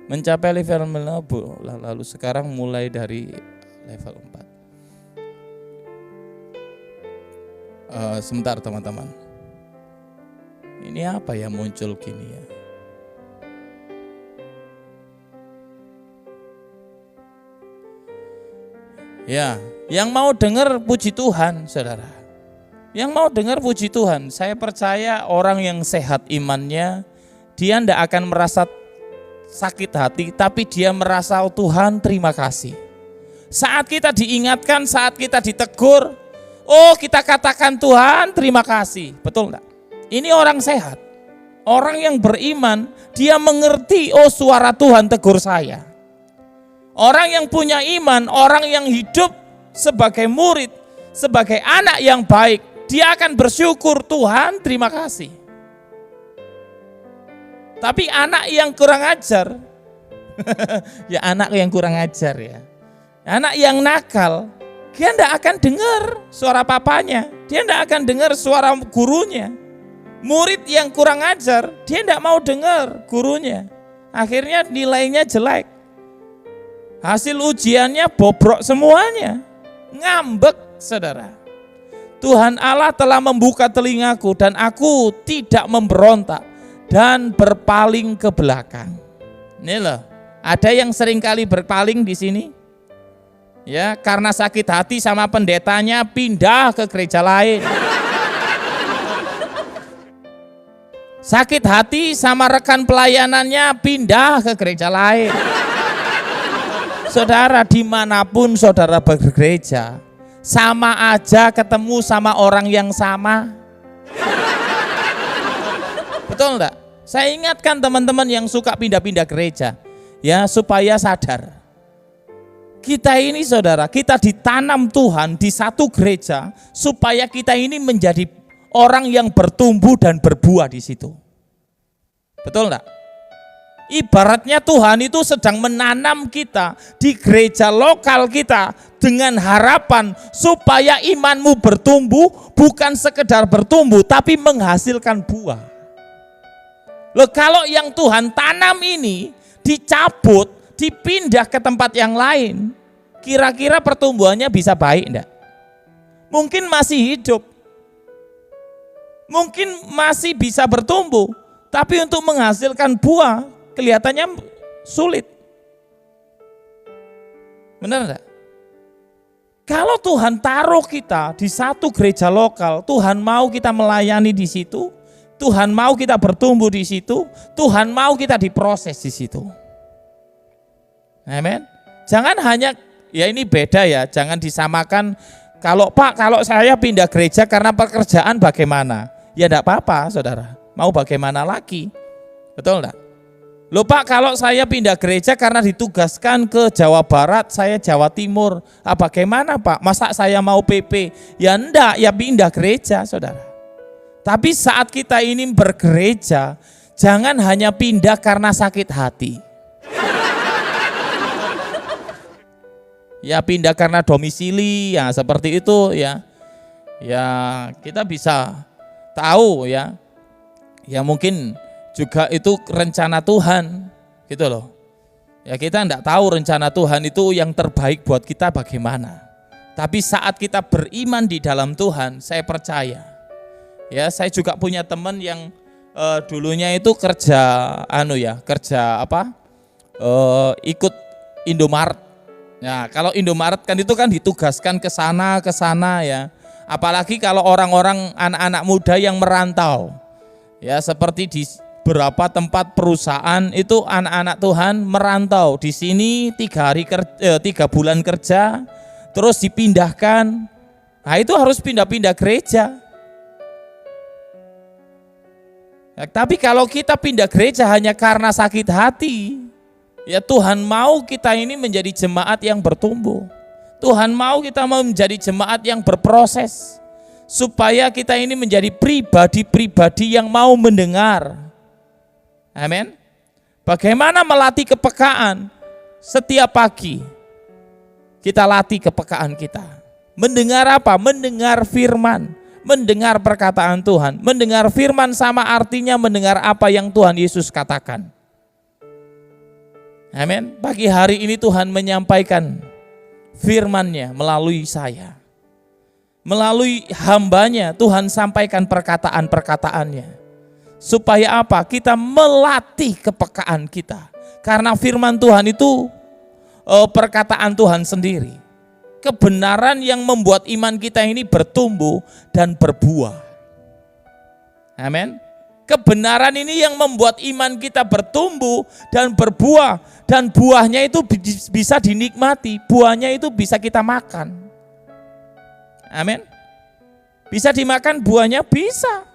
S1: Mencapai level lalu sekarang mulai dari level 4. Sebentar teman-teman. Ini apa ya muncul gini ya? Ya, yang mau dengar puji Tuhan, saudara. Yang mau dengar puji Tuhan, saya percaya orang yang sehat imannya, dia tidak akan merasa sakit hati, tapi dia merasa Tuhan terima kasih. Saat kita diingatkan, saat kita ditegur, kita katakan Tuhan terima kasih, betul enggak? Ini orang sehat, orang yang beriman, dia mengerti, suara Tuhan tegur saya. Orang yang punya iman, orang yang hidup sebagai murid, sebagai anak yang baik, dia akan bersyukur, Tuhan terima kasih. Tapi anak yang kurang ajar, ya anak yang kurang ajar ya, anak yang nakal, dia tidak akan dengar suara papanya, dia tidak akan dengar suara gurunya. Murid yang kurang ajar, dia tidak mau dengar gurunya, akhirnya nilainya jelek. Hasil ujiannya bobrok semuanya, ngambek saudara. Tuhan Allah telah membuka telingaku dan aku tidak memberontak dan berpaling ke belakang. Ini loh, ada yang sering kali berpaling di sini. Ya, karena sakit hati sama pendetanya pindah ke gereja lain. Sakit hati sama rekan pelayanannya pindah ke gereja lain. Saudara, dimanapun saudara bergereja, sama aja ketemu sama orang yang sama. Betul enggak? Saya ingatkan teman-teman yang suka pindah-pindah gereja, ya supaya sadar. Kita ini saudara, kita ditanam Tuhan di satu gereja supaya kita ini menjadi orang yang bertumbuh dan berbuah di situ. Betul enggak? Ibaratnya Tuhan itu sedang menanam kita di gereja lokal kita dengan harapan supaya imanmu bertumbuh, bukan sekedar bertumbuh tapi menghasilkan buah. Loh, kalau yang Tuhan tanam ini dicabut, dipindah ke tempat yang lain, kira-kira pertumbuhannya bisa baik enggak? Mungkin masih hidup, mungkin masih bisa bertumbuh, tapi untuk menghasilkan buah kelihatannya sulit. Benar enggak? Kalau Tuhan taruh kita di satu gereja lokal, Tuhan mau kita melayani di situ, Tuhan mau kita bertumbuh di situ, Tuhan mau kita diproses di situ. Amin. Jangan hanya, ya ini beda ya, jangan disamakan. Kalau saya pindah gereja karena pekerjaan bagaimana? Ya enggak apa-apa saudara, mau bagaimana lagi? Betul enggak? Loh Pak, kalau saya pindah gereja karena ditugaskan ke Jawa Barat, saya Jawa Timur, bagaimana Pak? Masa saya mau PP? Ya enggak, ya pindah gereja saudara. Tapi saat kita ini bergereja, jangan hanya pindah karena sakit hati. Ya pindah karena domisili, ya seperti itu ya. Ya kita bisa tahu ya. Ya mungkin juga itu rencana Tuhan, gitu loh. Ya kita enggak tahu rencana Tuhan itu yang terbaik buat kita bagaimana. Tapi saat kita beriman di dalam Tuhan, saya percaya Ya, saya juga punya teman yang dulunya itu kerja ikut Indomaret. Nah, kalau Indomaret kan itu kan ditugaskan ke sana ya. Apalagi kalau orang-orang anak-anak muda yang merantau. Ya, seperti di beberapa tempat perusahaan itu anak-anak Tuhan merantau. Di sini 3 bulan kerja, terus dipindahkan. Nah, itu harus pindah-pindah gereja. Ya, tapi kalau kita pindah gereja hanya karena sakit hati, ya Tuhan mau kita ini menjadi jemaat yang bertumbuh. Tuhan mau kita menjadi jemaat yang berproses. Supaya kita ini menjadi pribadi-pribadi yang mau mendengar. Amin. Bagaimana melatih kepekaan? Setiap pagi kita latih kepekaan kita. Mendengar apa? Mendengar firman. Mendengar perkataan Tuhan. Mendengar firman sama artinya mendengar apa yang Tuhan Yesus katakan. Amin. Pagi hari ini Tuhan menyampaikan firman-Nya melalui saya. Melalui hamba-Nya Tuhan sampaikan perkataan-perkataannya. Supaya apa? Kita melatih kepekaan kita. Karena firman Tuhan itu perkataan Tuhan sendiri. Kebenaran yang membuat iman kita ini bertumbuh dan berbuah. Amin. Kebenaran ini yang membuat iman kita bertumbuh dan berbuah. Dan buahnya itu bisa dinikmati. Buahnya itu bisa kita makan. Amin. Bisa dimakan buahnya? Bisa.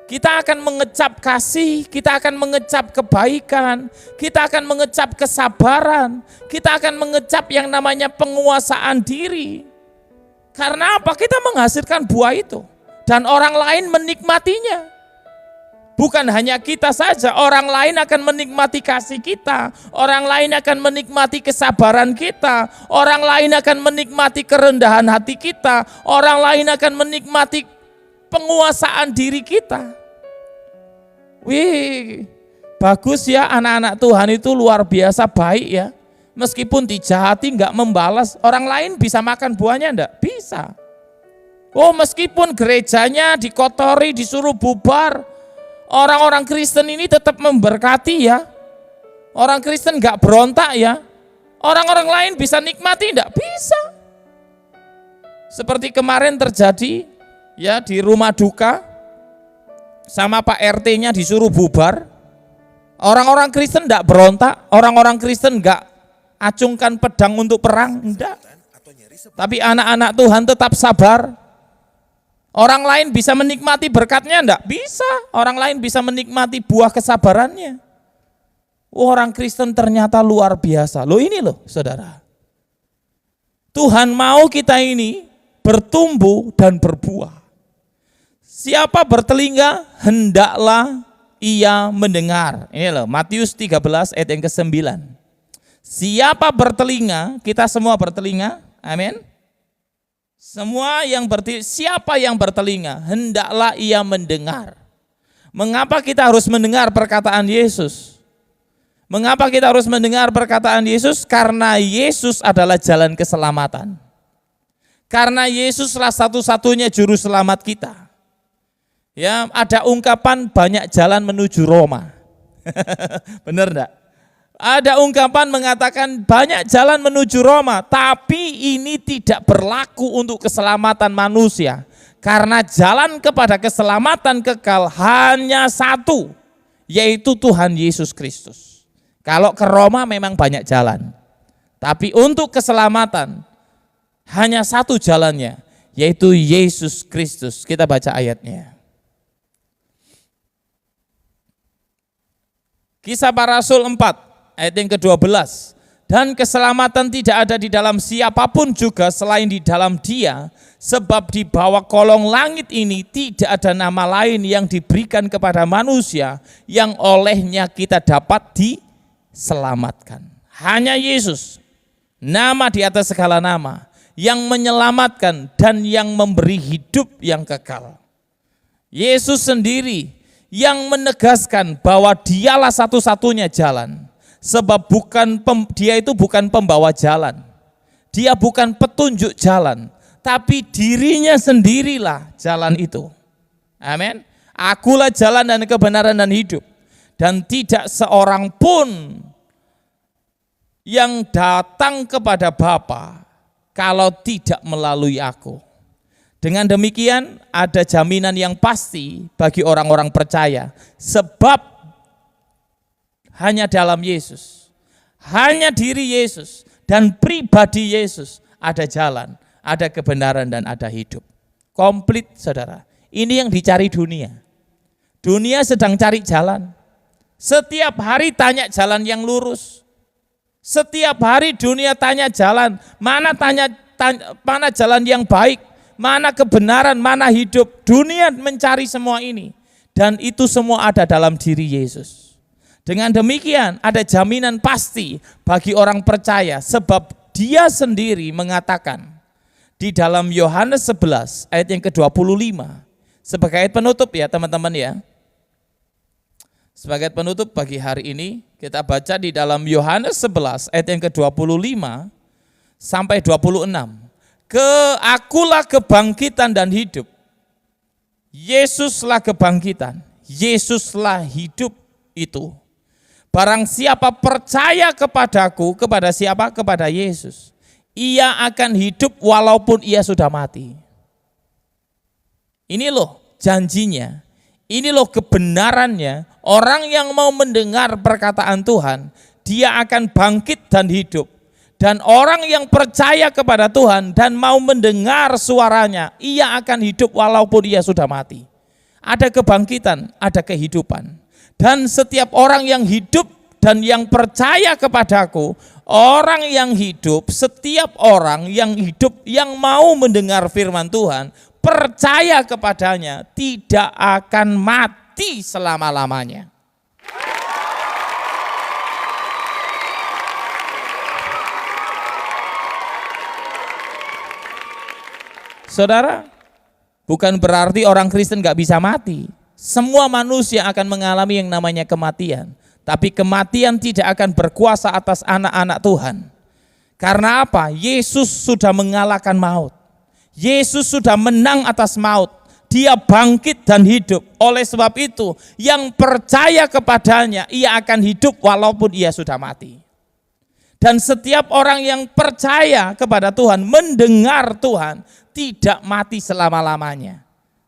S1: Kita akan mengecap kasih, kita akan mengecap kebaikan, kita akan mengecap kesabaran, kita akan mengecap yang namanya penguasaan diri. Karena apa? Kita menghasilkan buah itu. Dan orang lain menikmatinya. Bukan hanya kita saja, orang lain akan menikmati kasih kita, orang lain akan menikmati kesabaran kita, orang lain akan menikmati kerendahan hati kita, orang lain akan menikmati penguasaan diri kita. Wih, bagus ya anak-anak Tuhan itu luar biasa baik ya. Meskipun dijahati nggak membalas, orang lain bisa makan buahnya enggak? Bisa. Oh, meskipun gerejanya dikotori, disuruh bubar, orang-orang Kristen ini tetap memberkati ya. Orang Kristen nggak berontak ya. Orang-orang lain bisa nikmati enggak? Bisa. Seperti kemarin terjadi ya di rumah duka, sama Pak RT-nya disuruh bubar. Orang-orang Kristen enggak berontak, orang-orang Kristen enggak acungkan pedang untuk perang, enggak. Tapi anak-anak Tuhan tetap sabar. Orang lain bisa menikmati berkatnya enggak? Bisa. Orang lain bisa menikmati buah kesabarannya. Orang Kristen ternyata luar biasa. Loh ini loh saudara. Tuhan mau kita ini bertumbuh dan berbuah. Siapa bertelinga, hendaklah ia mendengar. Ini loh, Matius 13 ayat yang ke-9. Siapa bertelinga, kita semua bertelinga, amin. Siapa yang bertelinga, hendaklah ia mendengar. Mengapa kita harus mendengar perkataan Yesus? Mengapa kita harus mendengar perkataan Yesus? Karena Yesus adalah jalan keselamatan. Karena Yesuslah satu-satunya juru selamat kita. Ya, ada ungkapan banyak jalan menuju Roma. Benar enggak? Ada ungkapan mengatakan banyak jalan menuju Roma, tapi ini tidak berlaku untuk keselamatan manusia. Karena jalan kepada keselamatan kekal hanya satu, yaitu Tuhan Yesus Kristus. Kalau ke Roma memang banyak jalan, tapi untuk keselamatan hanya satu jalannya, yaitu Yesus Kristus. Kita baca ayatnya. Kisah Para Rasul 4 ayat yang ke-12. Dan keselamatan tidak ada di dalam siapapun juga selain di dalam Dia, sebab di bawah kolong langit ini tidak ada nama lain yang diberikan kepada manusia yang olehnya kita dapat diselamatkan. Hanya Yesus, nama di atas segala nama, yang menyelamatkan dan yang memberi hidup yang kekal. Yesus sendiri yang menegaskan bahwa dialah satu-satunya jalan. Sebab dia itu bukan pembawa jalan. Dia bukan petunjuk jalan. Tapi dirinya sendirilah jalan itu. Amin. Akulah jalan dan kebenaran dan hidup. Dan tidak seorang pun yang datang kepada Bapa kalau tidak melalui aku. Dengan demikian ada jaminan yang pasti bagi orang-orang percaya. Sebab hanya dalam Yesus, hanya diri Yesus dan pribadi Yesus ada jalan, ada kebenaran dan ada hidup. Komplit saudara. Ini yang dicari dunia. Dunia sedang cari jalan. Setiap hari tanya jalan yang lurus. Setiap hari dunia tanya jalan, mana jalan yang baik, mana kebenaran, mana hidup. Dunia mencari semua ini. Dan itu semua ada dalam diri Yesus. Dengan demikian ada jaminan pasti bagi orang percaya. Sebab dia sendiri mengatakan di dalam Yohanes 11 ayat yang ke-25. Sebagai ayat penutup ya teman-teman ya. Sebagai penutup pagi hari ini, kita baca di dalam Yohanes 11 ayat yang ke-25 sampai 26. Akulah kebangkitan dan hidup. Yesuslah kebangkitan, Yesuslah hidup itu. Barang siapa percaya kepadaku, kepada siapa? Kepada Yesus. Ia akan hidup walaupun ia sudah mati. Ini loh janjinya. Ini loh kebenarannya, orang yang mau mendengar perkataan Tuhan, dia akan bangkit dan hidup. Dan orang yang percaya kepada Tuhan dan mau mendengar suaranya, ia akan hidup walaupun ia sudah mati. Ada kebangkitan, ada kehidupan. Dan setiap orang yang hidup dan yang percaya kepadaku, orang yang hidup, setiap orang yang hidup yang mau mendengar firman Tuhan, percaya kepadanya, tidak akan mati selama-lamanya. Saudara, bukan berarti orang Kristen gak bisa mati. Semua manusia akan mengalami yang namanya kematian. Tapi kematian tidak akan berkuasa atas anak-anak Tuhan. Karena apa? Yesus sudah mengalahkan maut. Yesus sudah menang atas maut. Dia bangkit dan hidup. Oleh sebab itu, yang percaya kepadanya, ia akan hidup walaupun ia sudah mati. Dan setiap orang yang percaya kepada Tuhan, mendengar Tuhan, tidak mati selama-lamanya.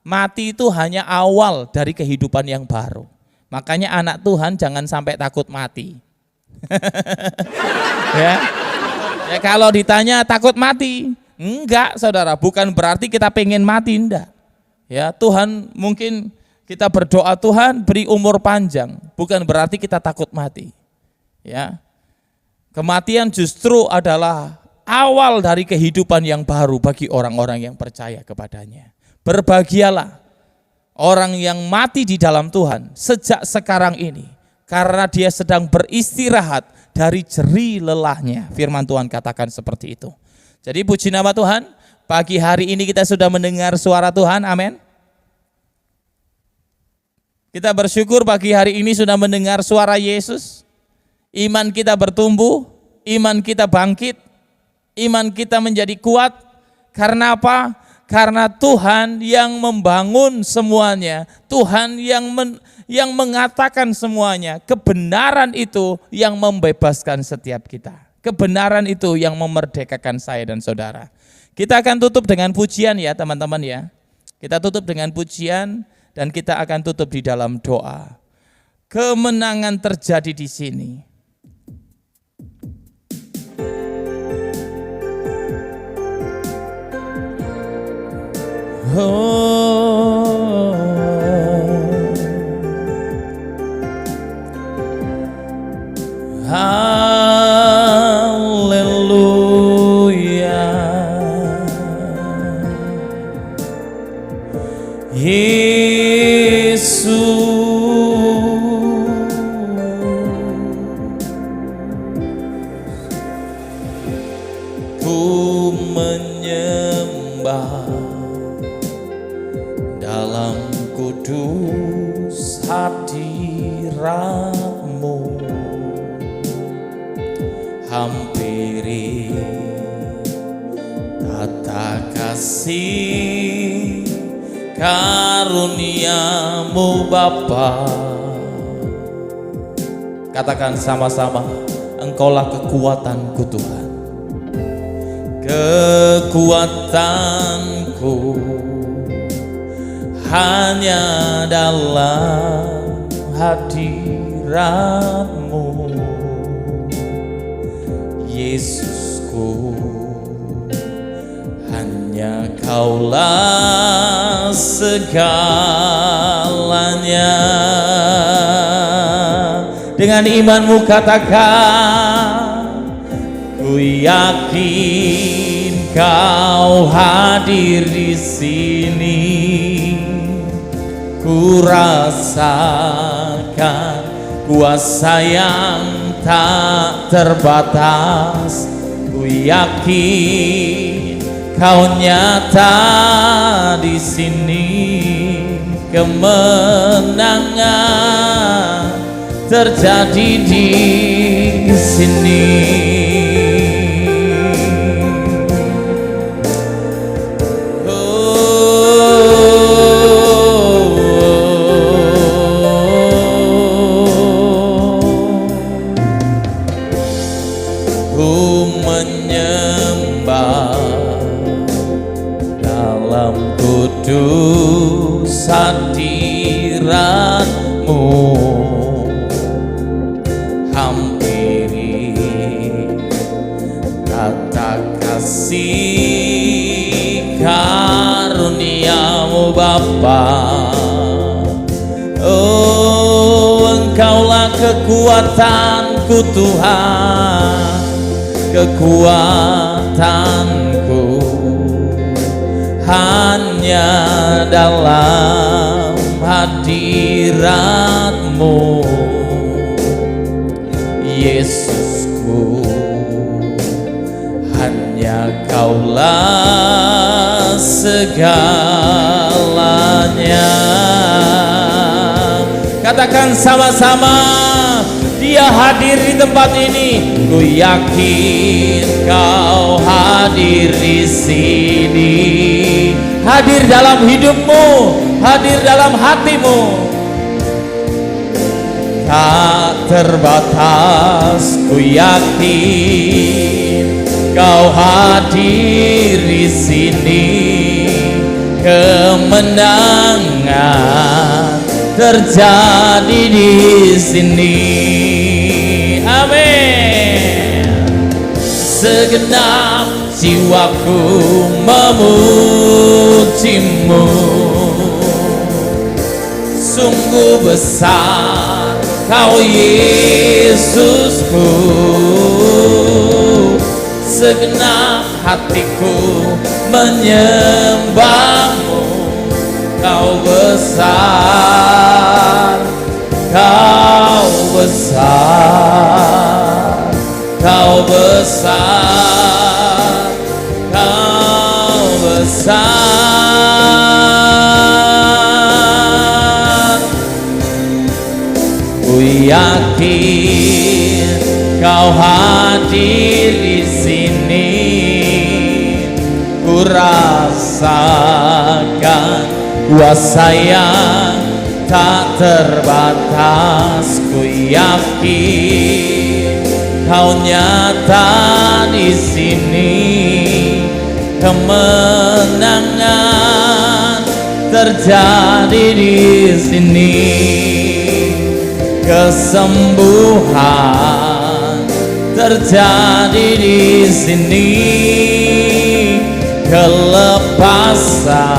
S1: Mati itu hanya awal dari kehidupan yang baru. Makanya anak Tuhan jangan sampai takut mati. Ya, kalau ditanya takut mati, enggak saudara, bukan berarti kita pengen mati, enggak. Ya, Tuhan mungkin kita berdoa Tuhan beri umur panjang, bukan berarti kita takut mati. Ya, kematian justru adalah awal dari kehidupan yang baru bagi orang-orang yang percaya kepadanya. Berbahagialah orang yang mati di dalam Tuhan sejak sekarang ini, karena dia sedang beristirahat dari jerih lelahnya. Firman Tuhan katakan seperti itu. Jadi puji nama Tuhan, pagi hari ini kita sudah mendengar suara Tuhan, amin. Kita bersyukur pagi hari ini sudah mendengar suara Yesus. Iman kita bertumbuh, iman kita bangkit, iman kita menjadi kuat. Karena apa? Karena Tuhan yang membangun semuanya, Tuhan yang mengatakan semuanya. Kebenaran itu yang membebaskan setiap kita. Kebenaran itu yang memerdekakan saya dan saudara. Kita akan tutup dengan pujian ya teman-teman ya. Kita tutup dengan pujian dan kita akan tutup di dalam doa. Kemenangan terjadi di sini. Oh, haleluya. Yesus, ku menyembah dalam kudus hadirat-Mu, hampiri tata kasih karuniamu Bapa. Katakan sama-sama, Engkaulah kekuatanku Tuhan, kekuatanku hanya dalam hadirat-Mu Yesusku. Hanya Kaulah segalanya. Dengan imanmu katakan, ku yakin Kau hadir di sini. Ku rasakan kuasa yang tak terbatas. Ku yakin Kau nyata di sini. Kemenangan terjadi di sini. Ku menyembah dalam kudus hadirat-Mu. Hampiri tata kasih karuniamu Bapa. Oh, Engkaulah kekuatanku Tuhan, kekuatanku hanya dalam hadirat-Mu Yesusku. Hanya Kaulah segalanya. Katakan sama-sama, Dia hadir di tempat ini. Ku yakin Kau hadir di sini. Hadir dalam hidupmu, hadir dalam hatimu. Tak terbatas, ku yakin Kau hadir di sini. Kemenangan terjadi di sini. Amin. Segenap jiwaku memuji-Mu. Sungguh besar Kau Yesusku. Segenap hatiku menyembah-Mu. Kau besar, Kau besar, Kau besar, Kau besar. Ku yakin Kau hadir di sini. Ku rasakan kuasa yang tak terbatas. Ku yakin Kau nyata di sini. Kemenangan terjadi di sini. Kesembuhan terjadi di sini. Kelepasan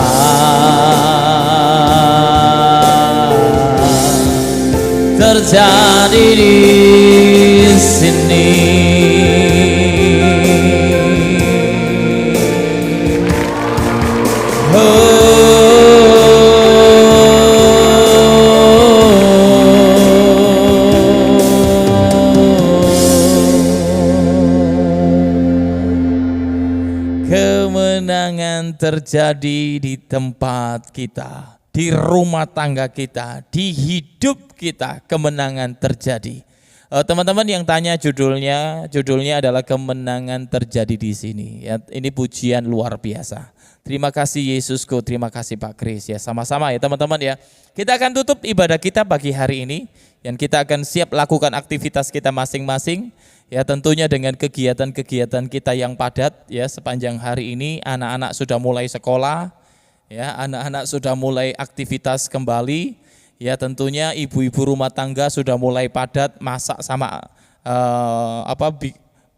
S1: terjadi di sini. Kemenangan terjadi di tempat kita, di rumah tangga kita, di hidup kita. Kemenangan terjadi. Teman-teman yang tanya judulnya adalah kemenangan terjadi di sini. Ya, ini pujian luar biasa. Terima kasih Yesusku, terima kasih Pak Kris ya. Sama-sama ya teman-teman ya. Kita akan tutup ibadah kita pagi hari ini dan kita akan siap lakukan aktivitas kita masing-masing. Ya tentunya dengan kegiatan-kegiatan kita yang padat ya sepanjang hari ini. Anak-anak sudah mulai sekolah, ya anak-anak sudah mulai aktivitas kembali. Ya tentunya ibu-ibu rumah tangga sudah mulai padat masak sama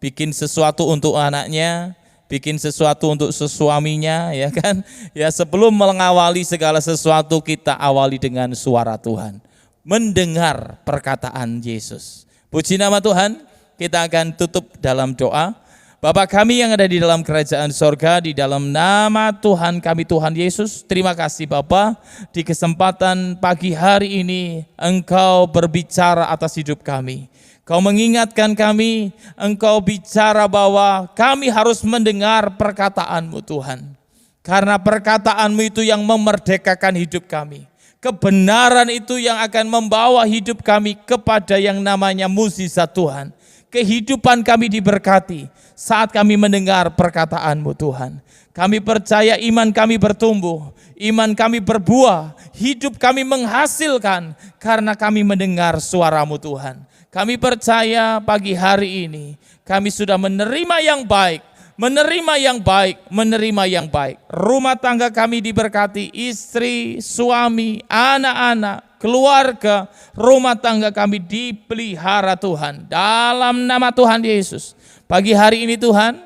S1: bikin sesuatu untuk anaknya, bikin sesuatu untuk suaminya, ya kan? Ya sebelum mengawali segala sesuatu kita awali dengan suara Tuhan, mendengar perkataan Yesus. Puji nama Tuhan. Kita akan tutup dalam doa. Bapa kami yang ada di dalam kerajaan sorga, di dalam nama Tuhan kami Tuhan Yesus, terima kasih Bapa, di kesempatan pagi hari ini Engkau berbicara atas hidup kami. Kau mengingatkan kami, Engkau bicara bahwa kami harus mendengar perkataan-Mu Tuhan. Karena perkataan-Mu itu yang memerdekakan hidup kami. Kebenaran itu yang akan membawa hidup kami kepada yang namanya mukjizat Tuhan. Kehidupan kami diberkati saat kami mendengar perkataan-Mu Tuhan. Kami percaya iman kami bertumbuh, iman kami berbuah, hidup kami menghasilkan karena kami mendengar suara-Mu Tuhan. Kami percaya pagi hari ini kami sudah menerima yang baik, menerima yang baik, menerima yang baik. Rumah tangga kami diberkati, istri, suami, anak-anak, keluarga, rumah tangga kami dipelihara Tuhan. Dalam nama Tuhan Yesus. Pagi hari ini Tuhan,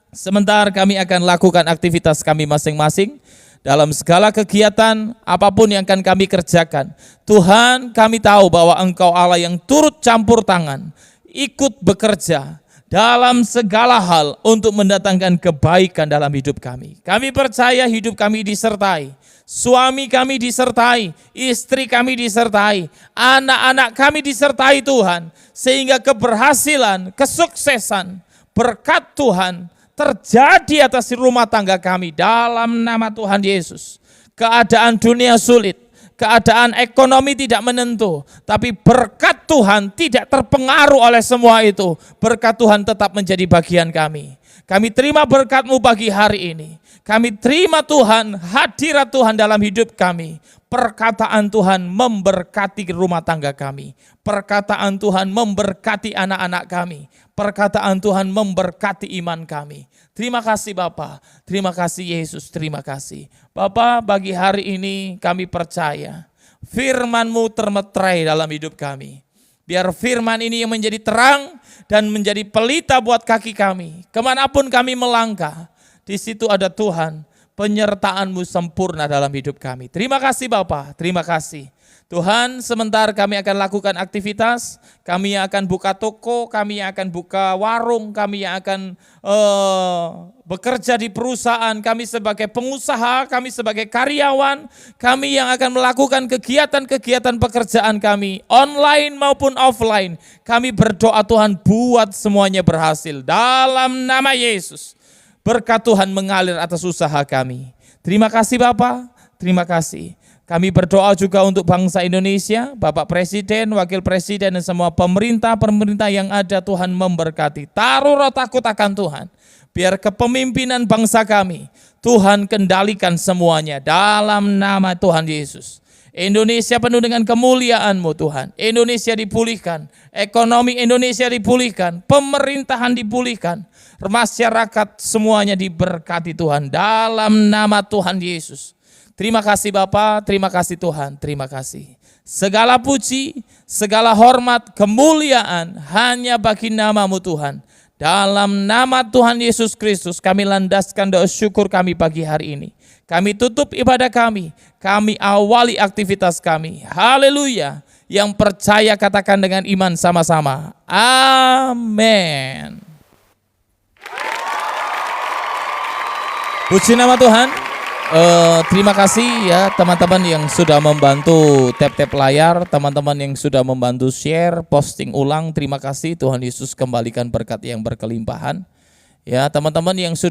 S1: sementara kami akan lakukan aktivitas kami masing-masing. Dalam segala kegiatan, apapun yang akan kami kerjakan. Tuhan, kami tahu bahwa Engkau Allah yang turut campur tangan, ikut bekerja dalam segala hal untuk mendatangkan kebaikan dalam hidup kami. Kami percaya hidup kami disertai. Suami kami disertai, istri kami disertai, anak-anak kami disertai Tuhan. Sehingga keberhasilan, kesuksesan, berkat Tuhan terjadi atas rumah tangga kami dalam nama Tuhan Yesus. Keadaan dunia sulit, keadaan ekonomi tidak menentu, tapi berkat Tuhan tidak terpengaruh oleh semua itu. Berkat Tuhan tetap menjadi bagian kami. Kami terima berkat-Mu pagi hari ini. Kami terima Tuhan, hadirat Tuhan dalam hidup kami. Perkataan Tuhan memberkati rumah tangga kami. Perkataan Tuhan memberkati anak-anak kami. Perkataan Tuhan memberkati iman kami. Terima kasih Bapa, terima kasih Yesus, terima kasih. Bapa, bagi hari ini kami percaya firman-Mu termeterai dalam hidup kami. Biar firman ini yang menjadi terang dan menjadi pelita buat kaki kami. Kemanapun kami melangkah, di situ ada Tuhan, penyertaan-Mu sempurna dalam hidup kami. Terima kasih Bapa, terima kasih. Tuhan, sementara kami akan lakukan aktivitas, kami yang akan buka toko, kami yang akan buka warung, kami yang akan bekerja di perusahaan, kami sebagai pengusaha, kami sebagai karyawan, kami yang akan melakukan kegiatan-kegiatan pekerjaan kami, online maupun offline. Kami berdoa Tuhan buat semuanya berhasil. Dalam nama Yesus, berkat Tuhan mengalir atas usaha kami. Terima kasih Bapak, terima kasih. Kami berdoa juga untuk bangsa Indonesia, Bapak Presiden, Wakil Presiden, dan semua pemerintah-pemerintah yang ada. Tuhan memberkati. Taruh roh takut akan Tuhan. Biar kepemimpinan bangsa kami, Tuhan kendalikan semuanya dalam nama Tuhan Yesus. Indonesia penuh dengan kemuliaan-Mu Tuhan. Indonesia dipulihkan, ekonomi Indonesia dipulihkan, pemerintahan dipulihkan. Masyarakat semuanya diberkati Tuhan dalam nama Tuhan Yesus. Terima kasih Bapa, terima kasih Tuhan, terima kasih. Segala puji, segala hormat, kemuliaan hanya bagi nama-Mu Tuhan. Dalam nama Tuhan Yesus Kristus kami landaskan doa syukur kami pagi hari ini. Kami tutup ibadah kami awali aktivitas kami. Haleluya. Yang percaya katakan dengan iman sama-sama. Amin. Puji nama Tuhan. Terima kasih ya teman-teman yang sudah membantu tap-tap layar, teman-teman yang sudah membantu share, posting ulang. Terima kasih, Tuhan Yesus kembalikan berkat yang berkelimpahan. Ya teman-teman yang sudah